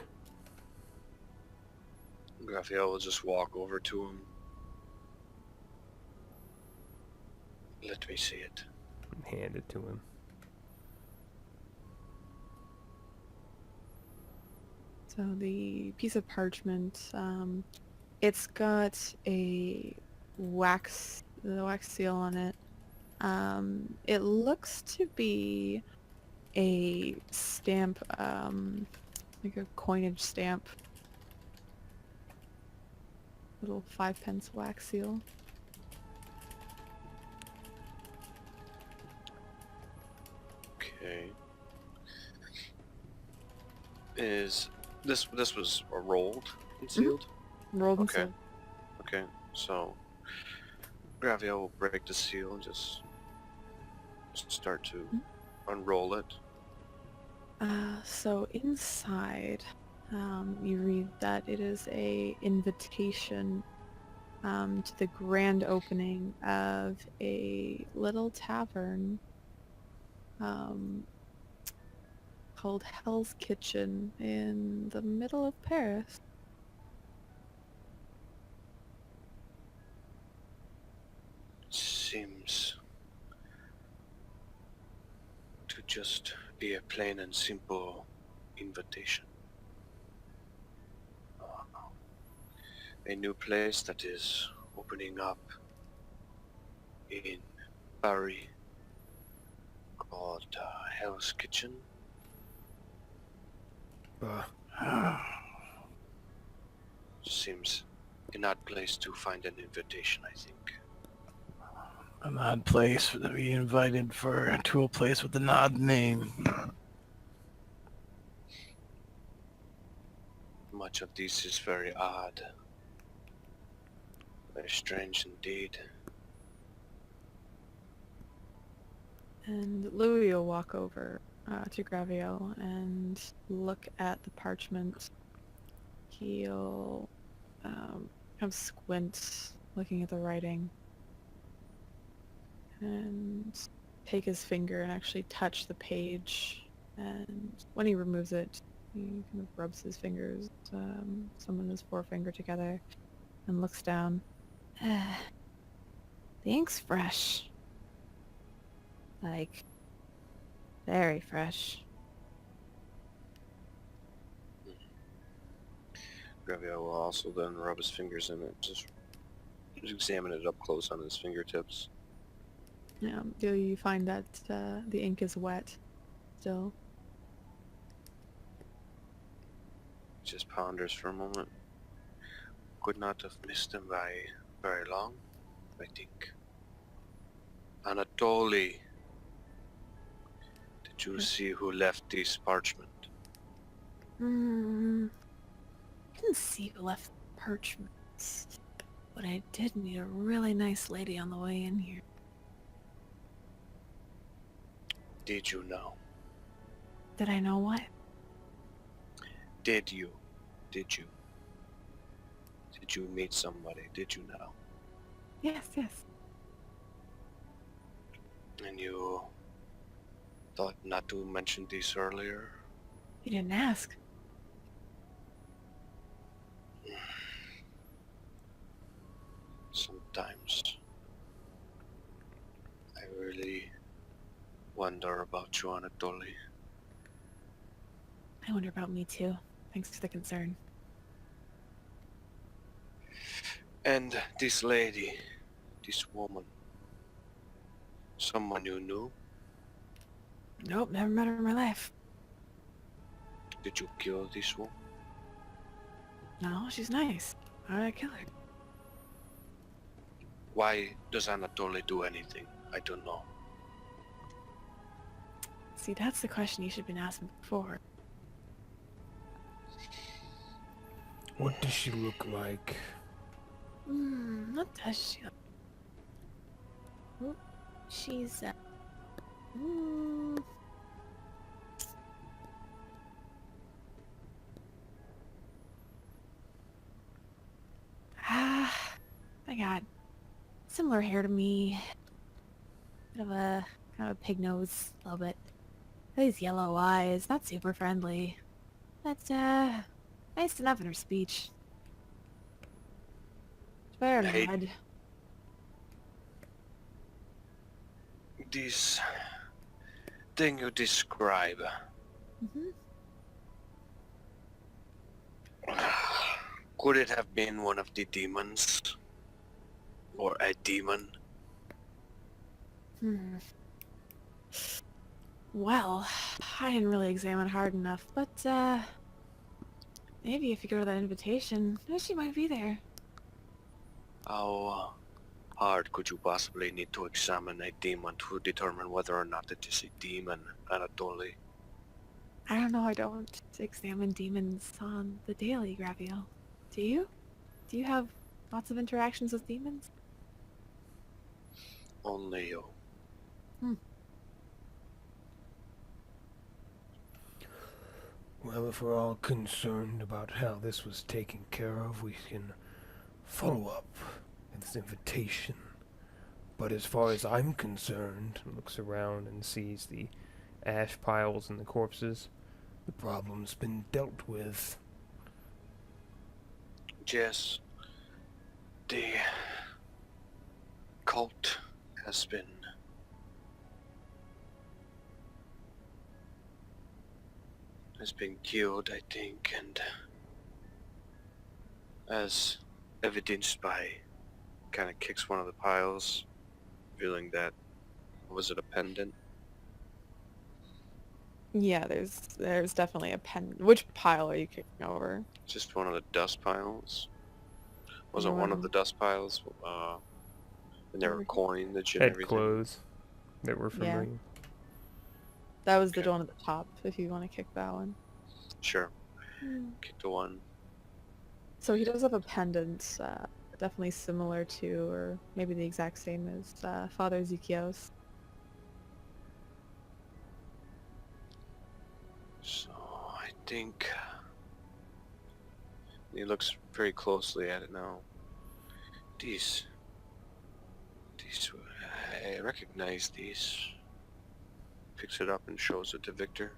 S3: Graviel will just walk over to him. Let me see it.
S5: And hand it to him.
S1: So the piece of parchment, it's got the wax seal on it. It looks to be a stamp, like a coinage stamp. Little 5-pence wax seal.
S3: Okay. Is this was rolled and sealed?
S1: Rolled and
S3: Okay.
S1: sealed.
S3: Okay, so Graviel will break the seal and just start to unroll it.
S1: So inside, you read that it is a invitation to the grand opening of a little tavern called Hell's Kitchen in the middle of Paris.
S3: Seems to just be a plain and simple invitation. A new place that is opening up in Paris called Hell's Kitchen. Seems an odd place to find an invitation, I think.
S2: An odd place to be invited to a place with an odd name.
S3: Much of this is very odd. Very strange indeed.
S1: And Louis will walk over to Graviel and look at the parchment. He'll kind of squint, looking at the writing, and take his finger and actually touch the page. And when he removes it, he kind of rubs his fingers, some on his forefinger together, and looks down. The ink's fresh. Like, very fresh.
S3: Graviel will also then rub his fingers in it, just examine it up close on his fingertips.
S1: Do you find that the ink is wet still?
S3: Just ponders for a moment. Could not have missed him by very long, I think. Anatoly, did you see who left this parchment?
S1: I didn't see who left the parchments, but I did meet a really nice lady on the way in here.
S3: Did you know?
S1: Did I know what?
S3: Did you? Did you? Did you meet somebody? Did you know?
S1: Yes, yes.
S3: And you thought not to mention this earlier?
S1: You didn't ask.
S3: Sometimes I really wonder about you, Anatoly.
S1: I wonder about me too. Thanks for the concern.
S3: And this lady, this woman, someone you knew?
S1: Nope, never met her in my life.
S3: Did you kill this woman?
S1: No, she's nice. Why did I kill her?
S3: Why does Anatoly do anything? I don't know.
S1: See, that's the question you should have been asking before.
S4: What does she look like?
S1: What does she look? Oh, she's I got similar hair to me. Bit of a kind of a pig nose, a little bit. These yellow eyes, not super friendly. But nice enough in her speech. Very
S3: Hey.
S1: odd.
S3: This thing you describe, could it have been one of the demons? Or a demon?
S1: Well, I didn't really examine hard enough, but maybe if you go to that invitation, she might be there.
S3: How hard could you possibly need to examine a demon to determine whether or not it is a demon, Anatoly?
S1: I don't know, I don't examine demons on the daily, Graviel. Do you? Do you have lots of interactions with demons?
S3: Only you.
S4: Well, if we're all concerned about how this was taken care of, we can follow up with this invitation. But as far as I'm concerned,
S5: Looks around and sees the ash piles and the corpses.
S4: the problem's been dealt with.
S3: Yes, the cult has been killed, I think, and as evidenced by kind of kicks one of the piles, feeling that, was it a pendant?
S1: Yeah, there's definitely a pen. Which pile are you kicking over?
S3: Just one of the dust piles. Was it
S1: One
S3: one of the dust piles? And there were coins and
S5: Had
S3: everything.
S5: clothes that were
S1: Yeah.
S5: familiar.
S1: That was the
S3: Okay.
S1: one at the top, if you want to kick that one.
S3: Sure. Kick the one.
S1: So he does have a pendant, definitely similar to, or maybe the exact same as Father Ezekiel's.
S3: So I think he looks very closely at it now. These, I recognize these. Picks it up and shows it to Viktor.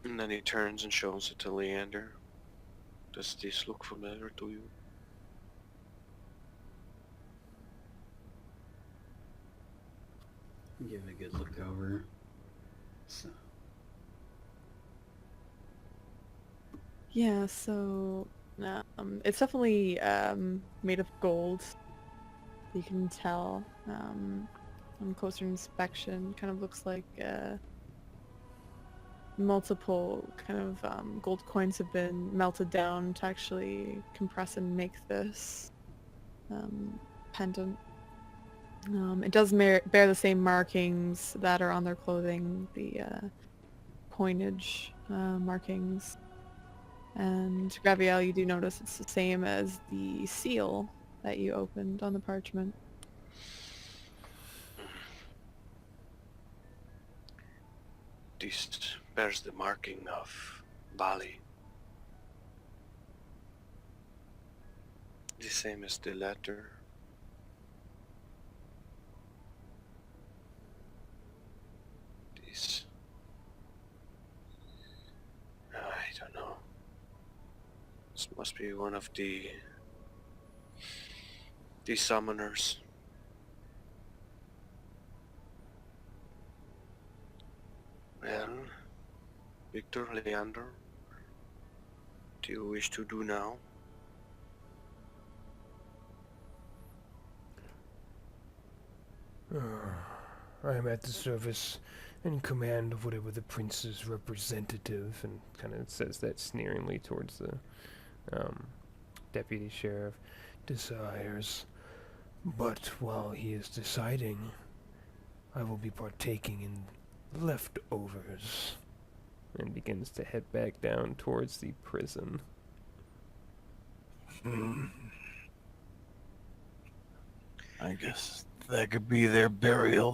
S3: And then he turns and shows it to Leander. Does this look familiar to you?
S6: Give it a good look over. So,
S1: Yeah, so it's definitely made of gold. You can tell on closer inspection. Kind of looks like multiple kind of gold coins have been melted down to actually compress and make this pendant. It does bear the same markings that are on their clothing, the coinage markings. And Graviel, you do notice it's the same as the seal that you opened on the parchment.
S3: This bears the marking of Baali. The same as the letter. This... I don't know. This must be one of the summoners. Well, Viktor, Leander, do you wish to do now?
S4: I am at the service and command of whatever the prince's representative,
S5: And kind of says that sneeringly towards the deputy sheriff.
S4: desires. But while he is deciding, I will be partaking in leftovers.
S5: And begins to head back down towards the prison.
S2: I guess that could be their burial.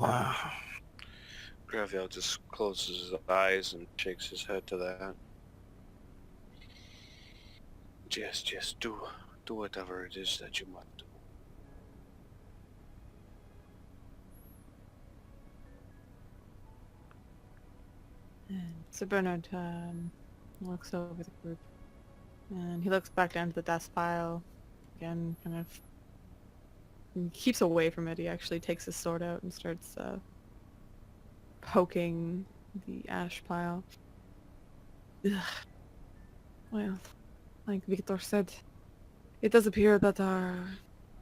S3: Graviel just closes his eyes and shakes his head to that. Yes, do whatever it is that you must do.
S1: And Sir Bernard looks over the group. And he looks back down to the desk pile. Again, kind of... He keeps away from it. He actually takes his sword out and starts poking the ash pile. Ugh. Well, like Viktor said, it does appear that our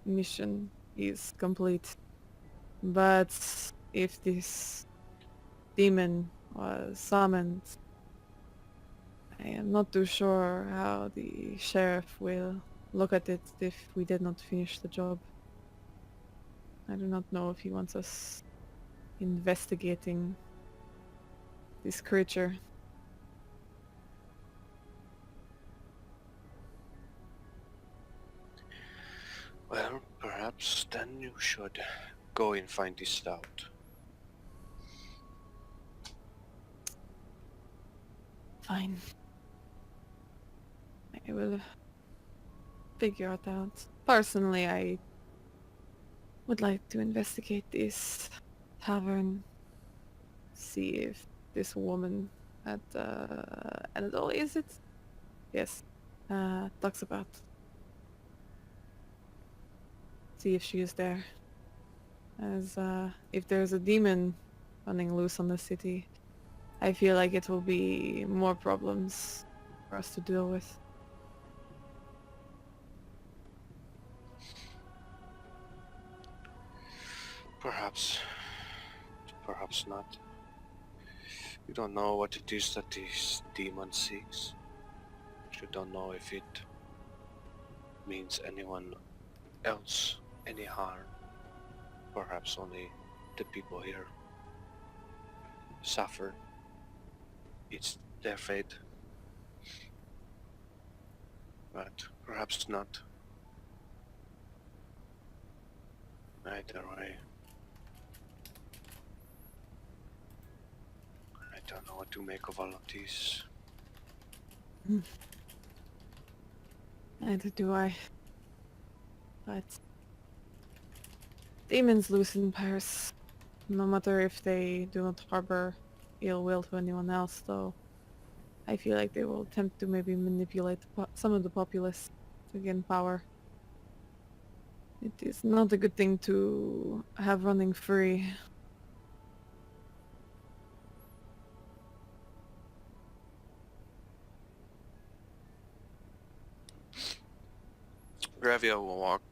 S1: mission is complete. But if this demon was summoned, I am not too sure how the sheriff will look at it if we did not finish the job. I do not know if he wants us investigating this creature.
S3: Well, perhaps then you should go and find this out.
S1: Fine. I will figure it out. Personally, I would like to investigate this tavern. See if this woman at Anadolu, is it? Yes. Talks about. See if she is there. As if there's a demon running loose on the city, I feel like it will be more problems for us to deal with.
S3: Perhaps. Perhaps not. You don't know what it is that this demon seeks. You don't know if it means anyone else any harm. Perhaps only the people here suffer. It's their fate. But perhaps not. Either way. I don't know what to make of all of these.
S1: Neither do I. But demons loose in Paris, no matter if they do not harbor ill will to anyone else, though I feel like they will attempt to maybe manipulate some of the populace to gain power. It is not a good thing to have running free.
S3: Graviel will walk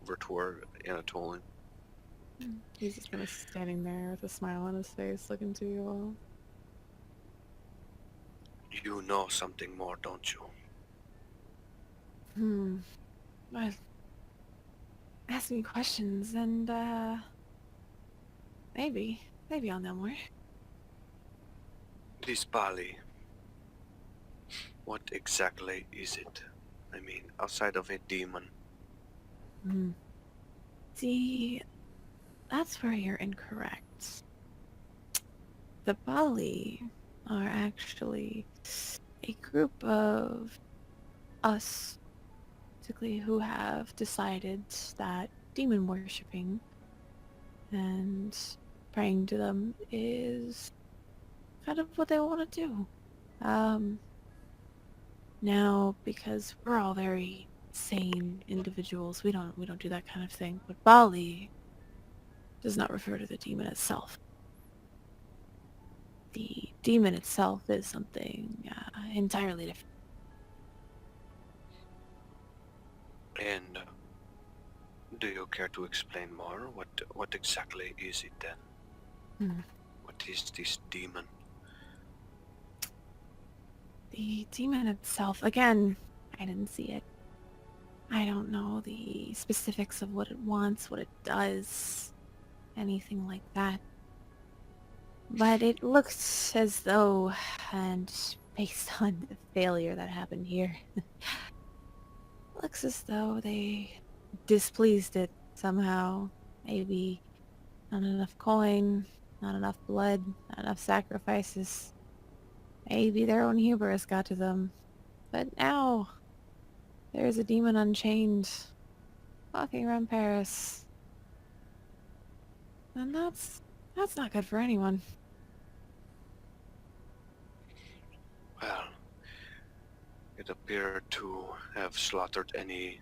S3: over toward Anatolian.
S1: He's just kind of standing there with a smile on his face, looking to you all.
S3: You know something more, don't you?
S1: Well, ask me questions and, maybe I'll know more.
S3: This Baali. What exactly is it? I mean, outside of a demon.
S1: See, that's where you're incorrect. The Baali are actually a group of us, basically, who have decided that demon worshipping and praying to them is kind of what they want to do. Now, because we're all very sane individuals, we don't do that kind of thing. But Baali does not refer to the demon itself. The demon itself is something entirely different.
S3: And do you care to explain more? What exactly is it then? What is this demon?
S1: The demon itself, again, I didn't see it. I don't know the specifics of what it wants, what it does, anything like that. But it looks as though, and based on the failure that happened here, looks as though they displeased it somehow. Maybe not enough coin, not enough blood, not enough sacrifices. Maybe their own hubris got to them. But now, there's a demon unchained, walking around Paris. And that's not good for anyone.
S3: Well, it appeared to have slaughtered any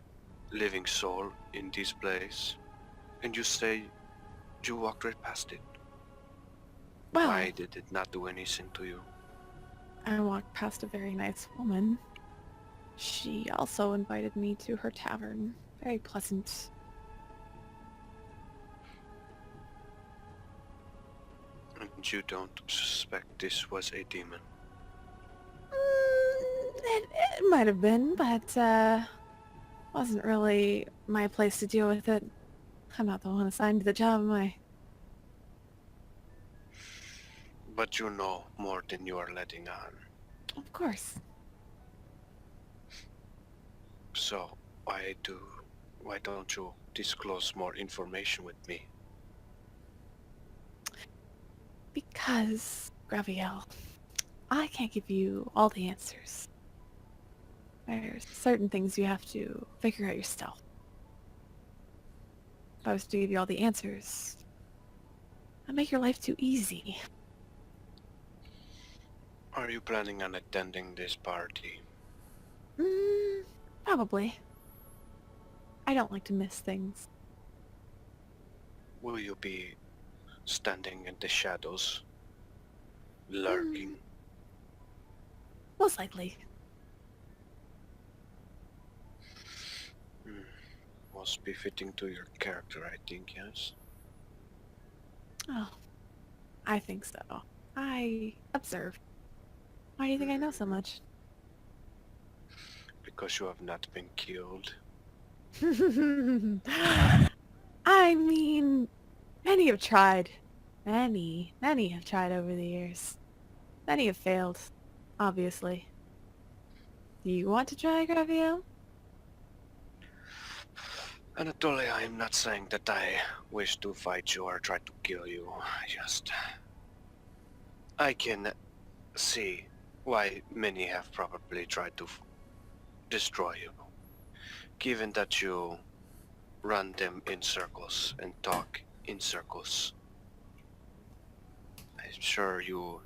S3: living soul in this place. And you say you walked right past it.
S1: Well,
S3: Why did it not do anything to you?
S1: I walked past a very nice woman. She also invited me to her tavern. Very pleasant.
S3: And you don't suspect this was a demon?
S1: It might have been, but Wasn't really my place to deal with it. I'm not the one assigned to the job, am I?
S3: But you know more than you are letting on.
S1: Of course.
S3: So why don't you disclose more information with me?
S1: Because, Graviel, I can't give you all the answers. There's certain things you have to figure out yourself. If I was to give you all the answers, I'd make your life too easy.
S3: Are you planning on attending this party?
S1: Probably. I don't like to miss things.
S3: Will you be standing in the shadows, lurking?
S1: Most likely.
S3: Must be fitting to your character, I think, yes?
S1: Oh, I think so. I observe. Why do you think I know so much?
S3: Because you have not been killed.
S1: I mean, many have tried. Many have tried over the years. Many have failed, obviously. Do you want to try, Graviel?
S3: Anatoly, I am not saying that I wish to fight you or try to kill you. I can see why many have probably tried to destroy you. Given that you run them in circles and talk in circles. I'm sure you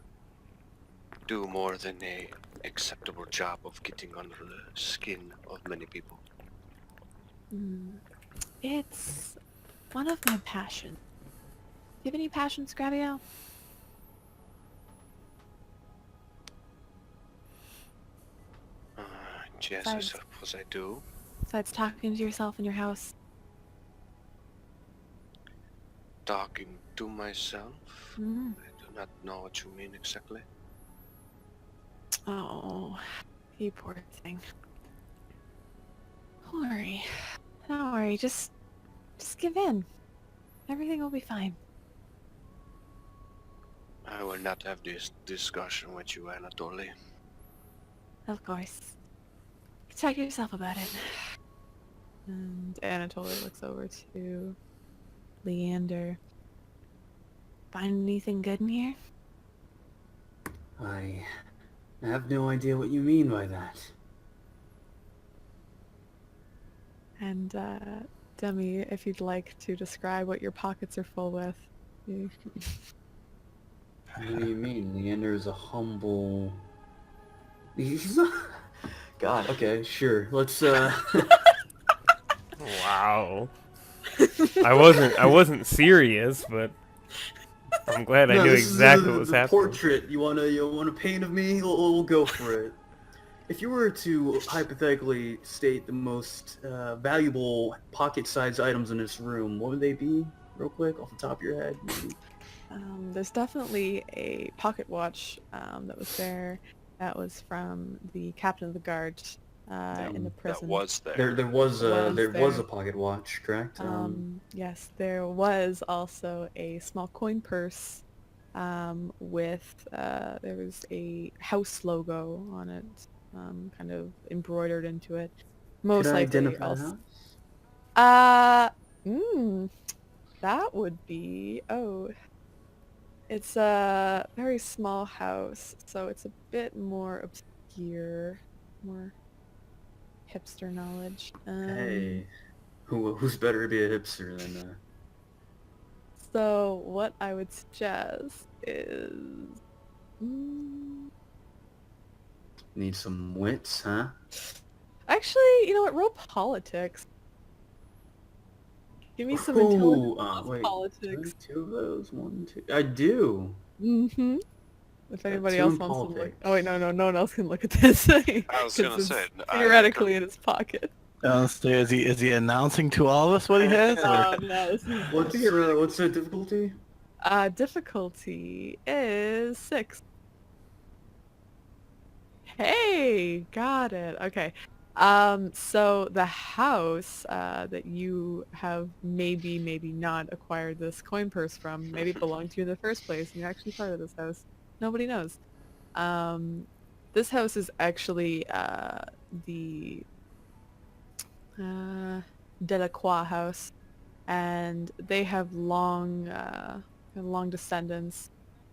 S3: do more than a acceptable job of getting under the skin of many people.
S1: It's one of my passions. Do you have any passions, Graviel?
S3: Yes, I suppose I do.
S1: Besides talking to yourself in your house?
S3: Talking to myself?
S1: Mm-hmm.
S3: I do not know what you mean exactly.
S1: Oh, you poor thing. Don't worry. Don't worry, just give in. Everything will be fine.
S3: I will not have this discussion with you, Anatoly.
S1: Of course. Talk to yourself about it. And Anatoly looks over to Leander. Find anything good in here?
S6: I have no idea what you mean by that.
S1: And Demi, if you'd like to describe what your pockets are full with.
S6: What do you mean? Leander is a humble... He's not... God, okay, sure. Let's,
S5: Wow. I wasn't serious, but I'm glad I knew
S6: this is
S5: exactly what was
S6: the
S5: happening.
S6: portrait. You wanna paint of me? We'll go for it. If you were to hypothetically state the most valuable pocket-sized items in this room, what would they be, real quick, off the top of your head? Maybe?
S1: There's definitely a pocket watch that was there. That was from the captain of the guard in the prison.
S3: That was there.
S6: There was
S1: Was
S6: a pocket watch, correct?
S1: Yes, there was also a small coin purse with there was a house logo on it, kind of embroidered into it. Most
S6: Could I
S1: likely
S6: identify
S1: also.
S6: that?
S1: That would be it's a very small house, so it's a bit more obscure, more hipster knowledge.
S6: Hey, who's better to be a hipster than?
S1: So what I would suggest is,
S6: Need some wits, huh?
S1: actually, you know what? Roll politics. Give me some intelligence
S6: Wait,
S1: politics.
S6: two of those, 1, 2. I do.
S1: Mm-hmm. If anybody
S6: two
S1: else
S6: in
S1: wants to look.
S6: politics.
S1: Oh wait, no one else can look at this.
S3: I was gonna
S1: 'Cause
S3: say,
S1: it's theoretically in his pocket.
S2: Downstairs, is he announcing to all of us what he has?
S1: Oh no, this is
S6: What's the difficulty?
S1: difficulty is 6. Hey, got it. Okay. So the house that you have maybe not acquired this coin purse from, maybe it belonged to you in the first place, and you're actually part of this house. Nobody knows. Um, this house is actually the Delacroix house, and they have long descendants.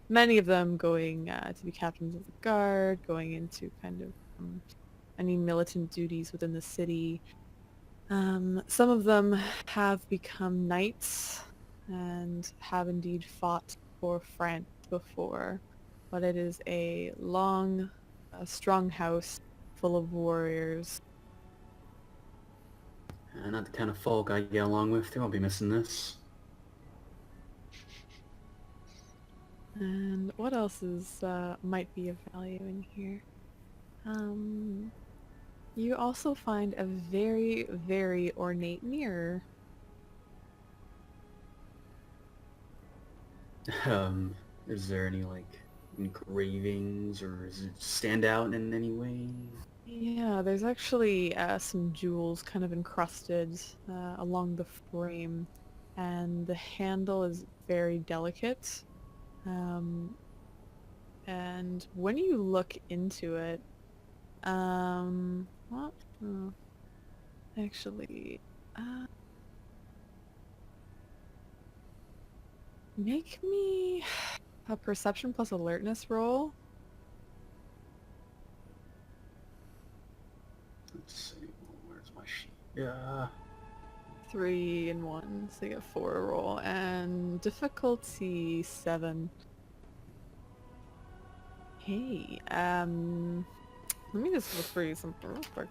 S1: Many of them going to be captains of the guard, going into kind of any militant duties within the city. Some of them have become knights and have indeed fought for France before, but it is a long, strong house full of warriors.
S6: Not the kind of folk I get along with. They won't be missing this.
S1: And what else is might be of value in here? You also find a very ornate mirror.
S6: Is there any like engravings, or does it stand out in any way?
S1: Yeah, there's actually some jewels kind of encrusted along the frame, and the handle is very delicate. And when you look into it, what? Oh, actually, make me a perception plus alertness roll.
S6: Let's see. Where's my sheet? Yeah.
S1: 3 and 1, so you get 4 a roll, and difficulty 7. Hey, let me just look for you something real quick.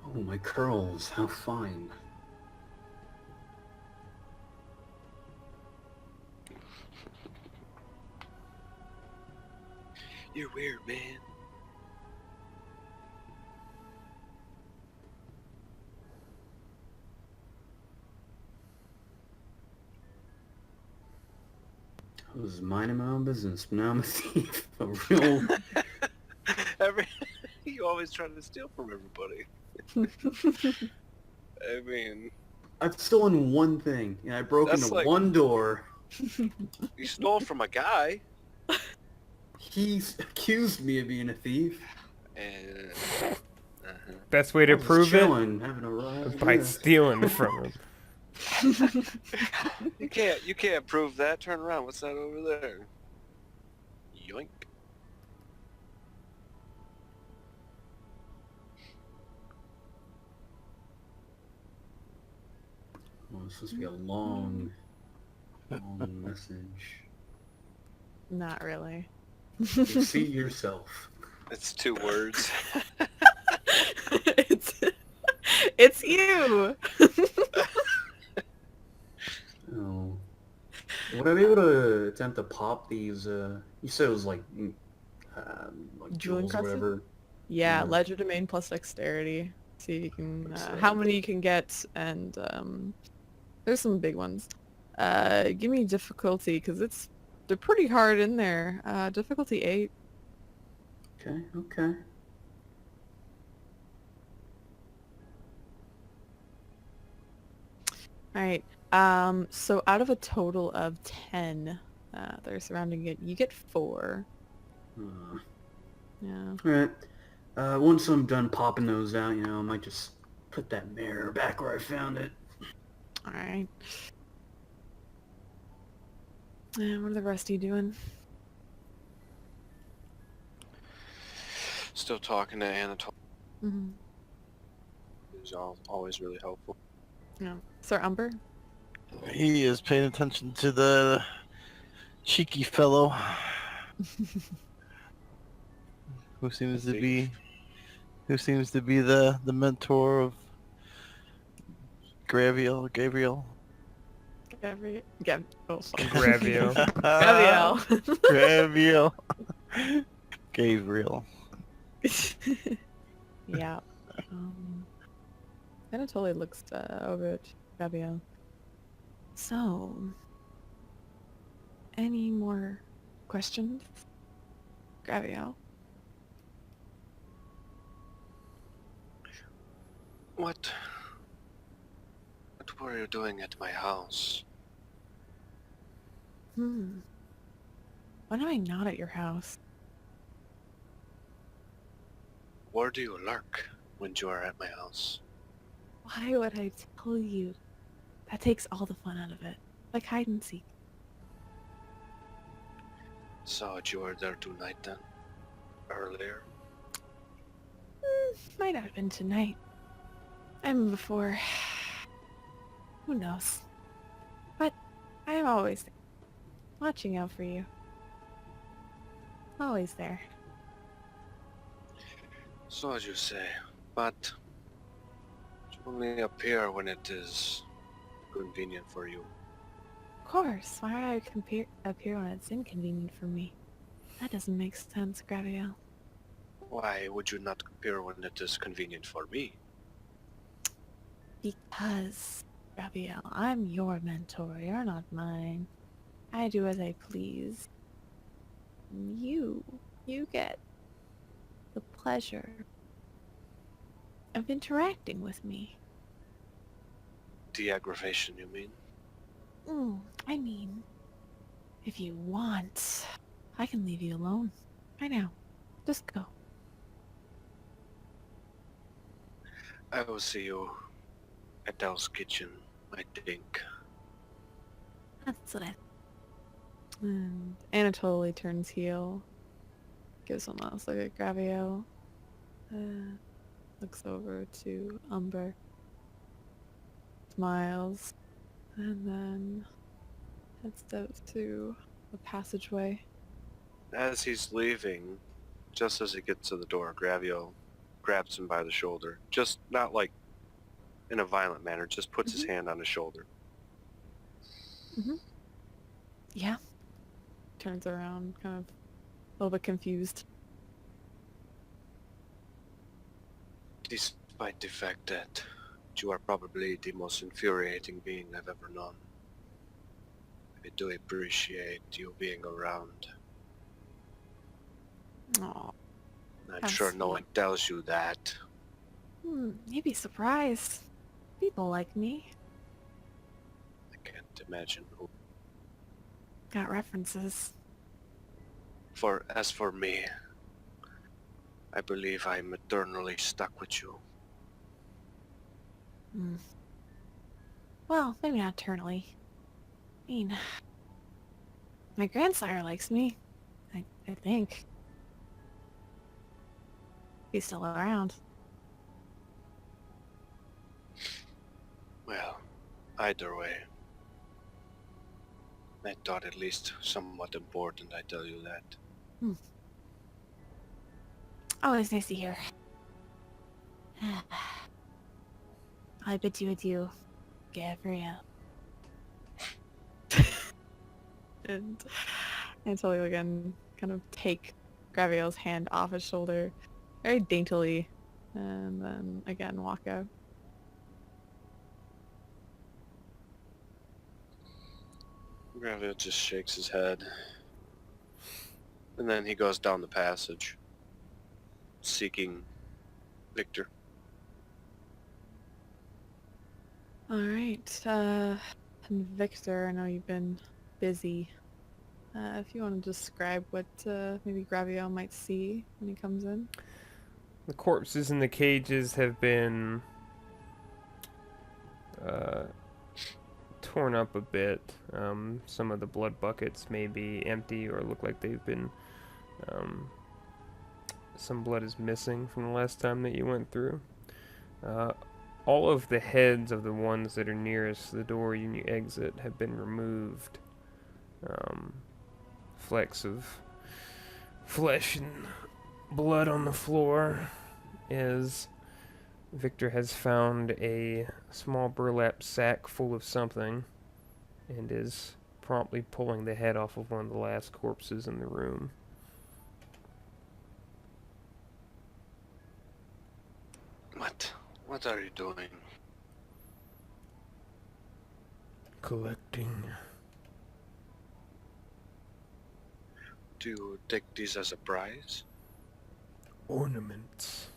S6: Oh, my curls. How fine.
S3: You're weird, man.
S6: I was minding my own business, but now I'm a thief. A real...
S3: You always try to steal from everybody. I mean...
S6: I've stolen one thing, and I broke
S3: That's
S6: into
S3: like-
S6: one door.
S3: You stole from a guy.
S6: He's accused me of being a thief.
S3: And...
S5: Best way to
S6: I was
S5: prove
S6: chilling, having a ride.
S5: it by
S6: Yeah.
S5: stealing from him.
S3: You can't prove that. Turn around. What's that over there? Yoink.
S6: Oh, it's supposed to be a long message.
S1: Not really.
S6: You see yourself.
S3: It's 2 words.
S1: it's you.
S6: Oh. Would I be able to attempt to pop these, you said it was like
S1: Jewel
S6: jewels or
S1: encrusted?
S6: whatever.
S1: Yeah,
S6: Yeah.
S1: ledger domain plus dexterity. See if you can
S6: What's
S1: how
S6: that?
S1: many you can get, and there's some big ones. Give me difficulty because they're pretty hard in there. Difficulty 8.
S6: Okay.
S1: All right. So out of a total of 10 that are surrounding it, you get 4. Yeah.
S6: Alright. Once I'm done popping those out, I might just put that mirror back where I found it.
S1: All right. And what are the rest of you doing?
S3: Still talking to Anatole.
S1: Mm-hmm.
S3: He's always really helpful.
S1: Yeah. Sir Umber?
S2: He is paying attention to the cheeky fellow who seems to be the mentor of Graviel.
S1: Graviel.
S5: Graviel.
S1: Graviel.
S2: Gabriel.
S1: Yeah. Anatoly looks over at Graviel. So, any more questions? Graviel?
S3: What were you doing at my house?
S1: When am I not at your house?
S3: Where do you lurk when you are at my house?
S1: Why would I tell you? That takes all the fun out of it. Like hide and seek.
S3: So you were there tonight then? Earlier?
S1: Might not have been tonight. I mean before. Who knows? But I am always there, watching out for you. Always there.
S3: So as you say, but you only appear when it is convenient for you.
S1: Of course. Why would I appear when it's inconvenient for me? That doesn't make sense, Graviel.
S3: Why would you not appear when it is convenient for me?
S1: Because, Graviel, I'm your mentor. You're not mine. I do as I please. You get the pleasure of interacting with me.
S3: The aggravation, you mean?
S1: I mean, if you want, I can leave you alone. Right now. Just go.
S3: I will see you at Dell's kitchen, I think.
S1: That's what I... And Anatoly turns heel. Gives one last look at Graviel. Looks over to Umber. Smiles. And then heads out to the passageway.
S3: As he's leaving, just as he gets to the door, Graviel grabs him by the shoulder. Just not like in a violent manner, just puts his hand on his shoulder.
S1: Yeah. Turns around, kind of a little bit confused.
S3: Despite the fact that you are probably the most infuriating being I've ever known, I do appreciate you being around.
S1: Aw.
S3: I'm
S1: That's
S3: sure no
S1: sweet.
S3: one tells you that.
S1: You'd be surprised. People like me.
S3: I can't imagine who.
S1: Got references.
S3: As for me, I believe I'm eternally stuck with you.
S1: Well, maybe not eternally. I mean, my grandsire likes me. I think. He's still around.
S3: Well, either way, I thought at least somewhat important I tell you that.
S1: Always nice to hear. I bid you adieu, Gabrielle. And Antonio again kind of take Graviel's hand off his shoulder very daintily and then again walk out.
S3: Graviel just shakes his head. And then he goes down the passage, seeking Viktor.
S1: Alright, and Viktor, I know you've been busy. If you want to describe what maybe Graviel might see when he comes in.
S5: The corpses in the cages have been torn up a bit. Some of the blood buckets may be empty or look like they've been... some blood is missing from the last time that you went through. All of the heads of the ones that are nearest the door when you exit have been removed. Flecks of flesh and blood on the floor as Viktor has found a small burlap sack full of something and is promptly pulling the head off of one of the last corpses in the room.
S3: What are you doing?
S4: Collecting.
S3: Do you take these as a prize?
S4: Ornaments.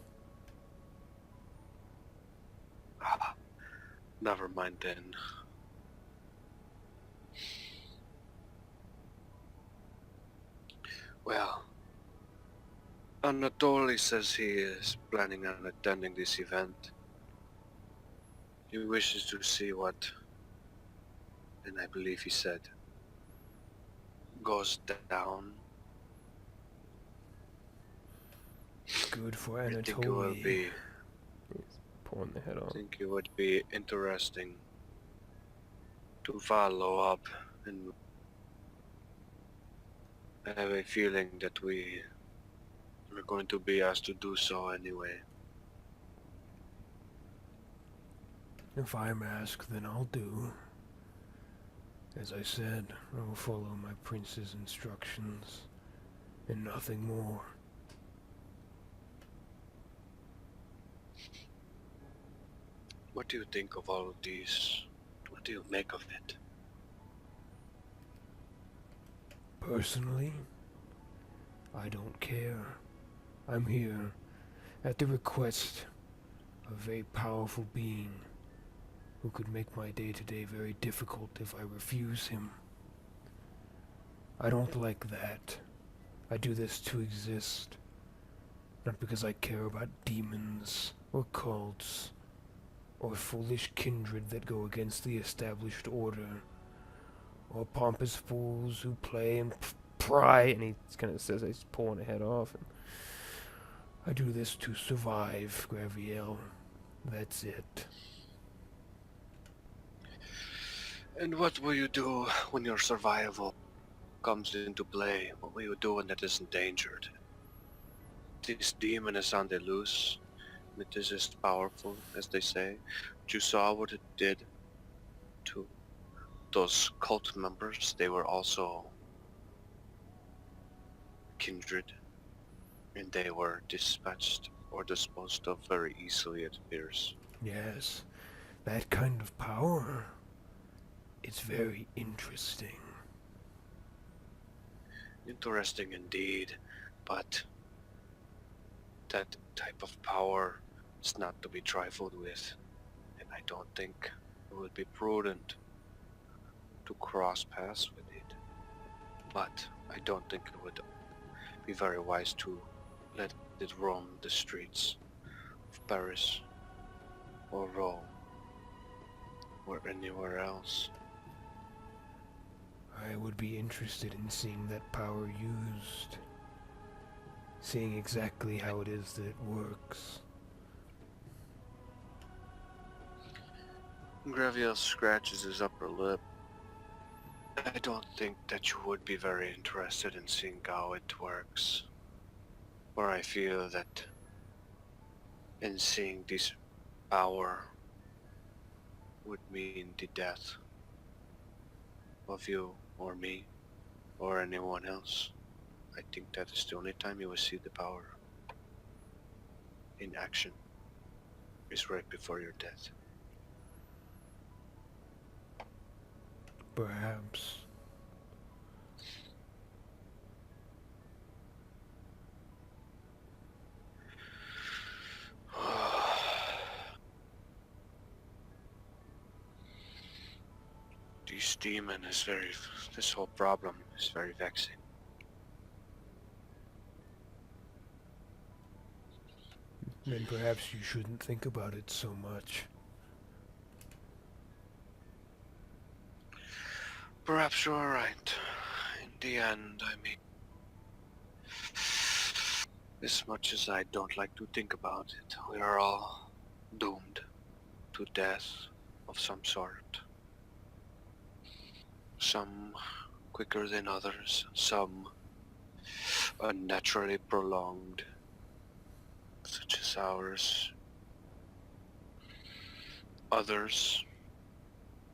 S3: Never mind then. Well, Anatoly says he is planning on attending this event. He wishes to see what, and I believe he said, goes down.
S4: Good for
S3: I think it will
S4: Anatoly.
S3: be.
S5: He's pulling the head
S3: I
S5: off.
S3: think it would be interesting to follow up, and I have a feeling that we are going to be asked to do so anyway.
S4: If I'm asked, then I'll do. As I said, I will follow my prince's instructions, and nothing more.
S3: What do you think of all of these? What do you make of it?
S4: Personally, I don't care. I'm here at the request of a very powerful being who could make my day-to-day very difficult if I refuse him. I don't like that. I do this to exist, not because I care about demons or cults or foolish kindred that go against the established order, or pompous fools who play and pry, and he kind of says he's pulling the head off. And I do this to survive, Graviel. That's it.
S3: And what will you do when your survival comes into play? What will you do when it is endangered? This demon is on the loose. It is as powerful as they say. But you saw what it did to those cult members. They were also kindred, and they were dispatched or disposed of very easily, it appears.
S4: Yes, that kind of power. It's very interesting.
S3: Interesting indeed, but that type of power is not to be trifled with, and I don't think it would be prudent to cross paths with it. But I don't think it would be very wise to let it roam the streets of Paris or Rome or anywhere else.
S4: I would be interested in seeing that power used. Seeing exactly how it is that it works.
S3: Graviel scratches his upper lip. I don't think that you would be very interested in seeing how it works. For I feel that in seeing this power would mean the death of you or me or anyone else. I think that is the only time you will see the power in action is right before your death.
S4: Perhaps.
S3: This demon is this whole problem is very vexing.
S4: Then perhaps you shouldn't think about it so much.
S3: Perhaps you're right. In the end, I mean, as much as I don't like to think about it, we are all doomed to death of some sort. Some quicker than others, some unnaturally prolonged, such as ours. Others,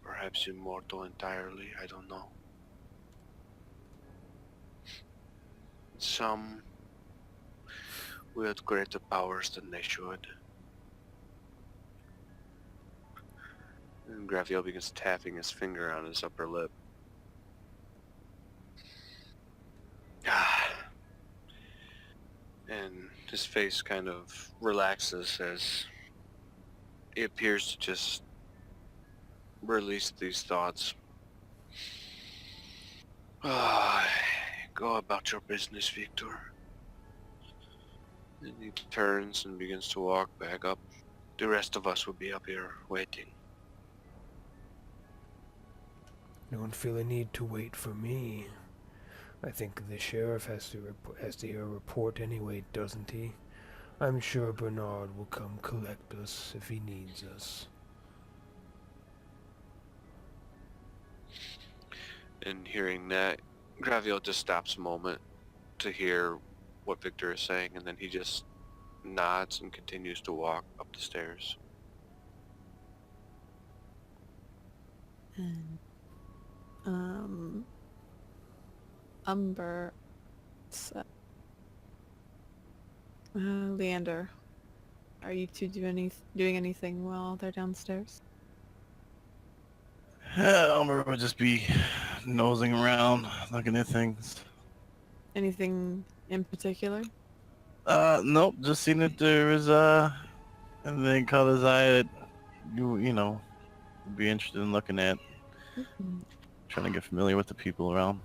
S3: perhaps immortal entirely, I don't know. Some wield greater powers than they should. And Graviel begins tapping his finger on his upper lip. And his face kind of relaxes as he appears to just release these thoughts. Go about your business, Viktor. And he turns and begins to walk back up. The rest of us will be up here waiting.
S4: Don't feel a need to wait for me. I think the sheriff has to hear a report anyway, doesn't he? I'm sure Bernard will come collect us if he needs us.
S3: And hearing that, Graviel just stops a moment to hear what Viktor is saying, and then he just nods and continues to walk up the stairs.
S1: And Umber, Leander, are you two doing anything while they're downstairs?
S2: Umber would just be nosing around, looking at things.
S1: Anything in particular?
S2: Nope, just seen that there was, and then caught his eye that you know, would be interested in looking at.
S1: Mhm.
S2: Trying to get familiar with the people around.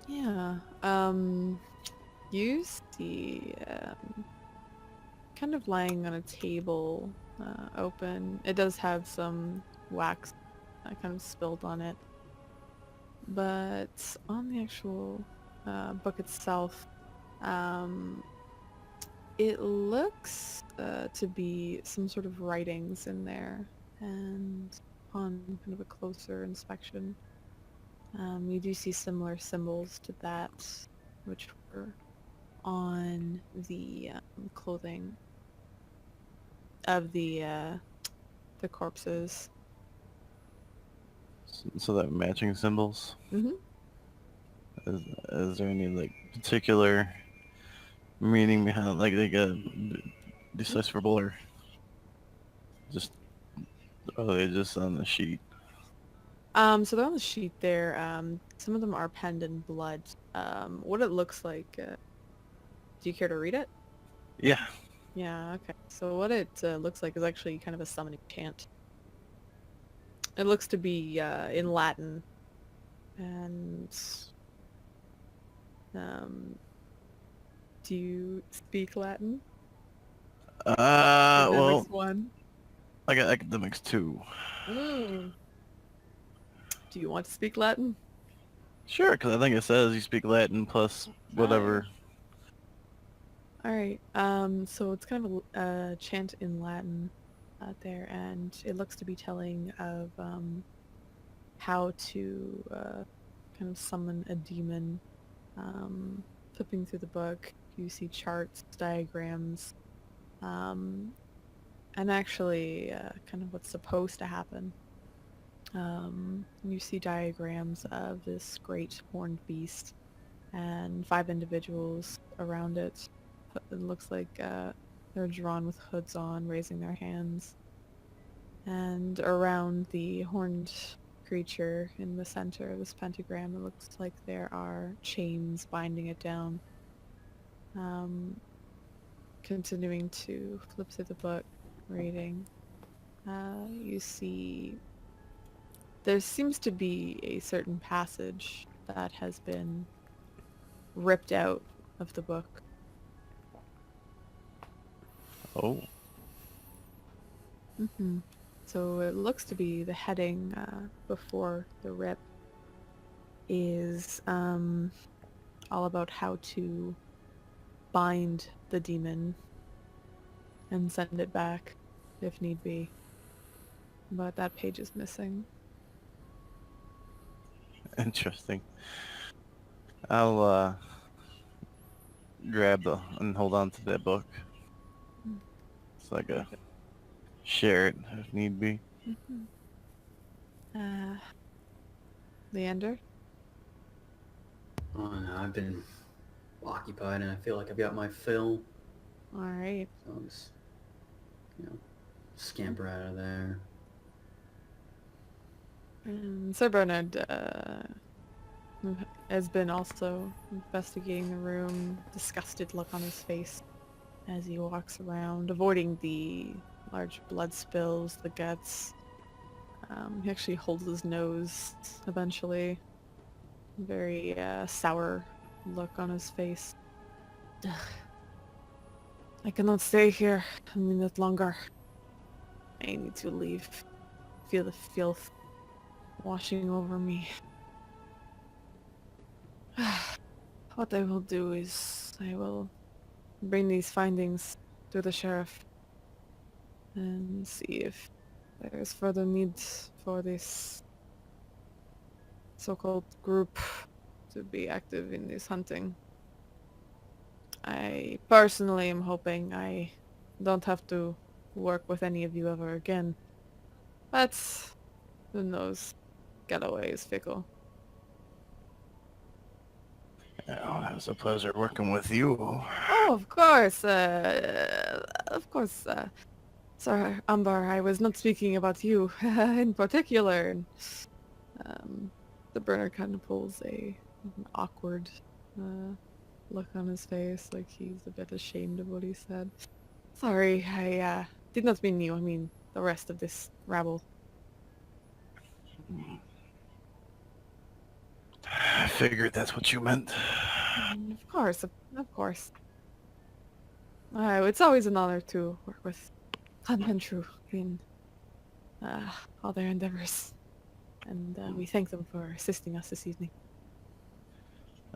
S1: Yeah. You see, kind of lying on a table, open. It does have some wax kind of spilled on it. But on the actual book itself, it looks to be some sort of writings in there. And on kind of a closer inspection, you do see similar symbols to that which were on the clothing of the corpses.
S2: So that matching symbols.
S1: Mm-hmm.
S2: Is there any like particular meaning behind, like a decipherable, or just are they just on the sheet?
S1: So they're on the sheet there. Some of them are penned in blood. What it looks like, do you care to read it?
S2: Yeah.
S1: Yeah, okay. So what it looks like is actually kind of a summoning chant. It looks to be in Latin. And do you speak Latin?
S2: Well,
S1: Academics 1.
S2: I got academics 2.
S1: Mm. Do you want to speak Latin?
S2: Sure, because I think it says you speak Latin plus whatever.
S1: Alright, so it's kind of a chant in Latin out there, and it looks to be telling of how to kind of summon a demon. Flipping through the book, you see charts, diagrams, and actually kind of what's supposed to happen. You see diagrams of this great horned beast and 5 individuals around it. It looks like they're drawn with hoods on, raising their hands. And around the horned creature in the center of this pentagram, it looks like there are chains binding it down. Continuing to flip through the book, reading, you see there seems to be a certain passage that has been ripped out of the book.
S2: Oh.
S1: Mm-hmm. So it looks to be the heading before the rip is all about how to bind the demon and send it back if need be. But that page is missing.
S2: Interesting. I'll grab and hold on to that book. It's like a share it if need be.
S1: Mm-hmm. Leander?
S6: Oh no, I've been occupied and I feel like I've got my fill.
S1: Alright.
S6: So I'll just, scamper out of there.
S1: And Sir Bernard has been also investigating the room, disgusted look on his face as he walks around, avoiding the large blood spills, the guts, He actually holds his nose eventually. Very sour look on his face. Ugh. I cannot stay here a minute longer. I need to leave. Feel the filth washing over me. What I will do is I will bring these findings to the sheriff and see if there is further need for this so-called group to be active in this hunting. I personally am hoping I don't have to work with any of you ever again. But who knows? Galloway is fickle.
S2: Well, it was a pleasure working with you.
S1: Oh, of course. Sir Umber, I was not speaking about you in particular. The burner kind of pulls an awkward look on his face, like he's a bit ashamed of what he said. Sorry, I did not mean you. I mean the rest of this rabble.
S2: I figured that's what you meant.
S1: Of course, of course. It's always an honor to work with Clan Ventrue in all their endeavors. And we thank them for assisting us this evening.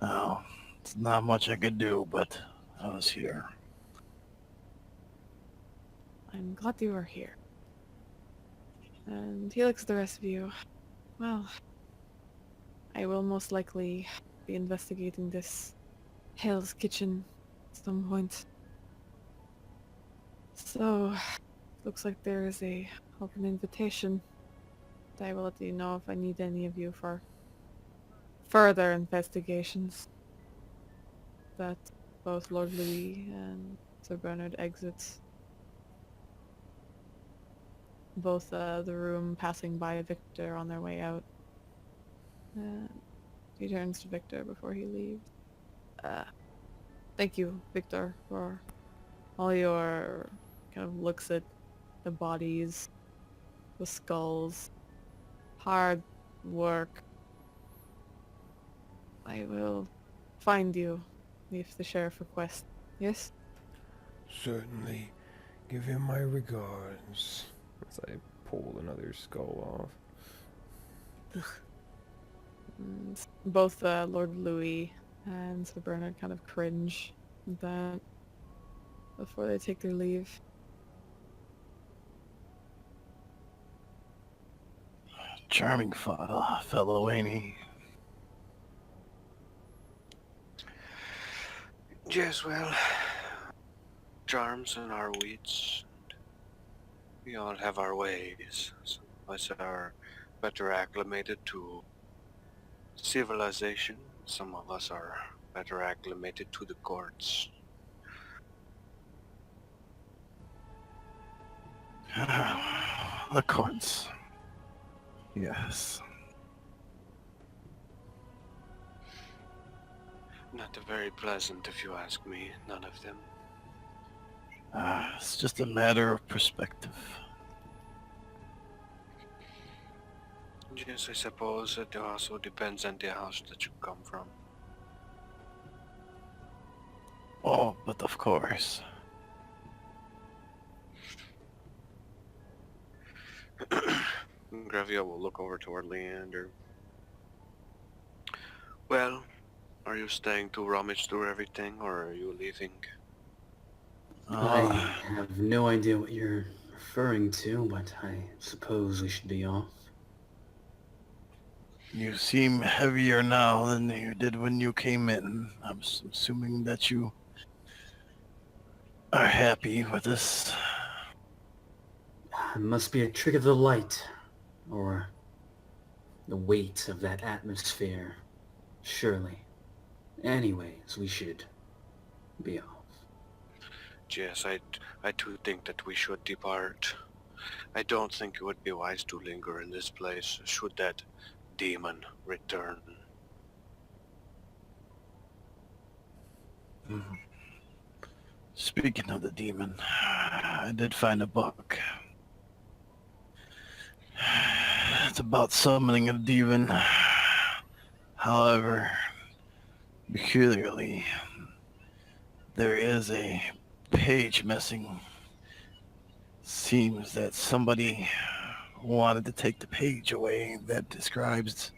S2: Oh, it's not much I could do, but I was here.
S1: I'm glad you are here. And he looks at the rest of you. Well, I will most likely be investigating this Hell's Kitchen at some point. So, looks like there is a open invitation. I will let you know if I need any of you for further investigations. But both Lord Louis and Sir Bernard exit both the room, passing by Viktor on their way out. He turns to Viktor before he leaves. Thank you, Viktor, for all your kind of looks at the bodies, the skulls, hard work. I will find you if the sheriff requests. Yes?
S4: Certainly. Give him my regards.
S5: As I pull another skull off.
S1: And both Lord Louis and Sir Bernard kind of cringe at that before they take their leave.
S2: Charming fellow, ain't he?
S3: Yes, well, charms and our wits. We all have our ways. Some of us are better acclimated to civilization. Some of us are better acclimated to the courts.
S2: The courts. Yes.
S3: Not very pleasant, if you ask me. None of them.
S2: It's just a matter of perspective.
S3: Yes, I suppose it also depends on the house that you come from.
S2: Oh, but of course.
S3: Graviel will look over toward Leander. Well, are you staying to rummage through everything, or are you leaving?
S6: I have no idea what you're referring to, but I suppose we should be off.
S2: You seem heavier now than you did when you came in. I'm assuming that you are happy with this.
S6: It must be a trick of the light, or the weight of that atmosphere, surely. Anyways, we should be off.
S3: Yes, I too think that we should depart. I don't think it would be wise to linger in this place should that demon return.
S2: Speaking of the demon, I did find a book. it's about summoning a demon. However, peculiarly, there is a page missing. Seems that somebody wanted to take the page away that describes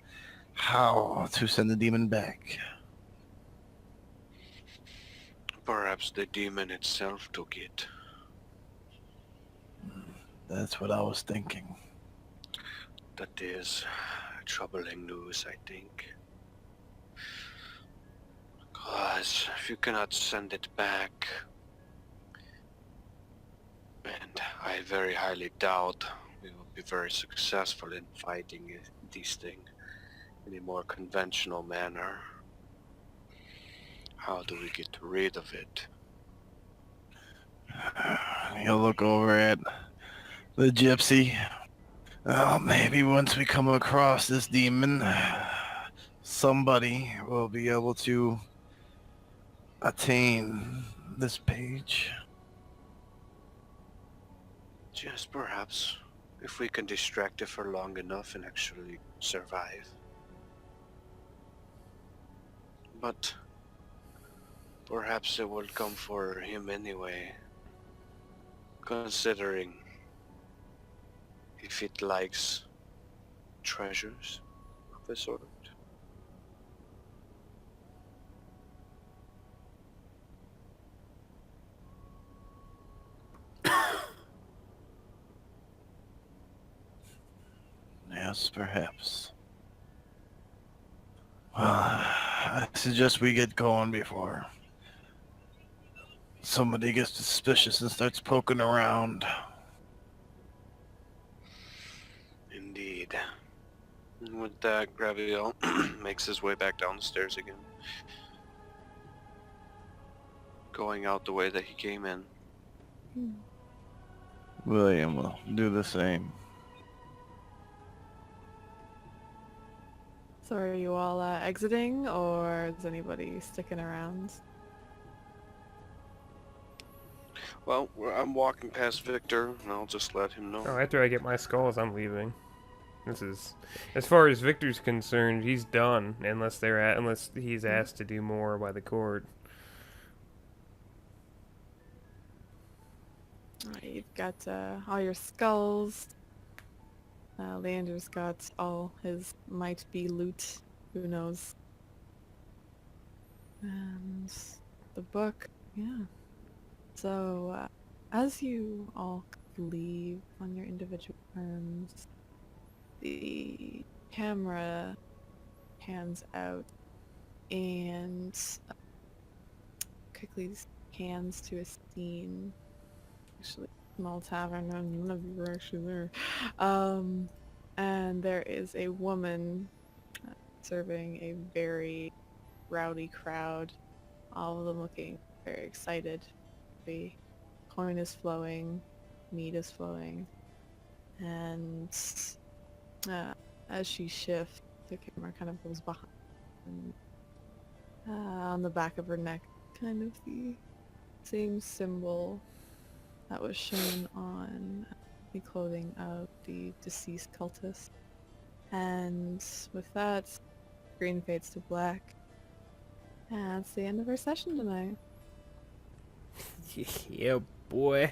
S2: how to send the demon back.
S3: Perhaps the demon itself took it.
S2: That's what I was thinking.
S3: That is troubling news, I think. Because if you cannot send it back, and I very highly doubt we will be very successful in fighting these things in a more conventional manner, how do we get rid of it?
S2: You'll look over at the gypsy. Well, maybe once we come across this demon, somebody will be able to attain this page.
S3: Just perhaps, if we can distract it for long enough and actually survive. But perhaps it will come for him anyway, considering if it likes treasures of the sort.
S2: Yes, perhaps. Well, I suggest we get going before somebody gets suspicious and starts poking around.
S3: Indeed. And with that, Graviel makes his way back down the stairs again, going out the way that he came in.
S2: William will do the same.
S1: So are you all exiting, or is anybody sticking around?
S3: Well, I'm walking past Viktor, and I'll just let him know.
S5: Oh, after I get my skulls, I'm leaving. This is, as far as Victor's concerned, he's done unless he's asked to do more by the court.
S1: Alright, you've got all your skulls. Leander's got all his might-be loot. Who knows? And the book, yeah. So, as you all leave on your individual terms, the camera pans out and quickly pans to a scene. Actually, small tavern, and none of you were actually there. And there is a woman serving a very rowdy crowd, all of them looking very excited. The coin is flowing, meat is flowing, and as she shifts, the camera kind of goes behind, and on the back of her neck, kind of the same symbol that was shown on the clothing of the deceased cultist. And with that, screen fades to black. And that's the end of our session tonight.
S5: Yeah, boy.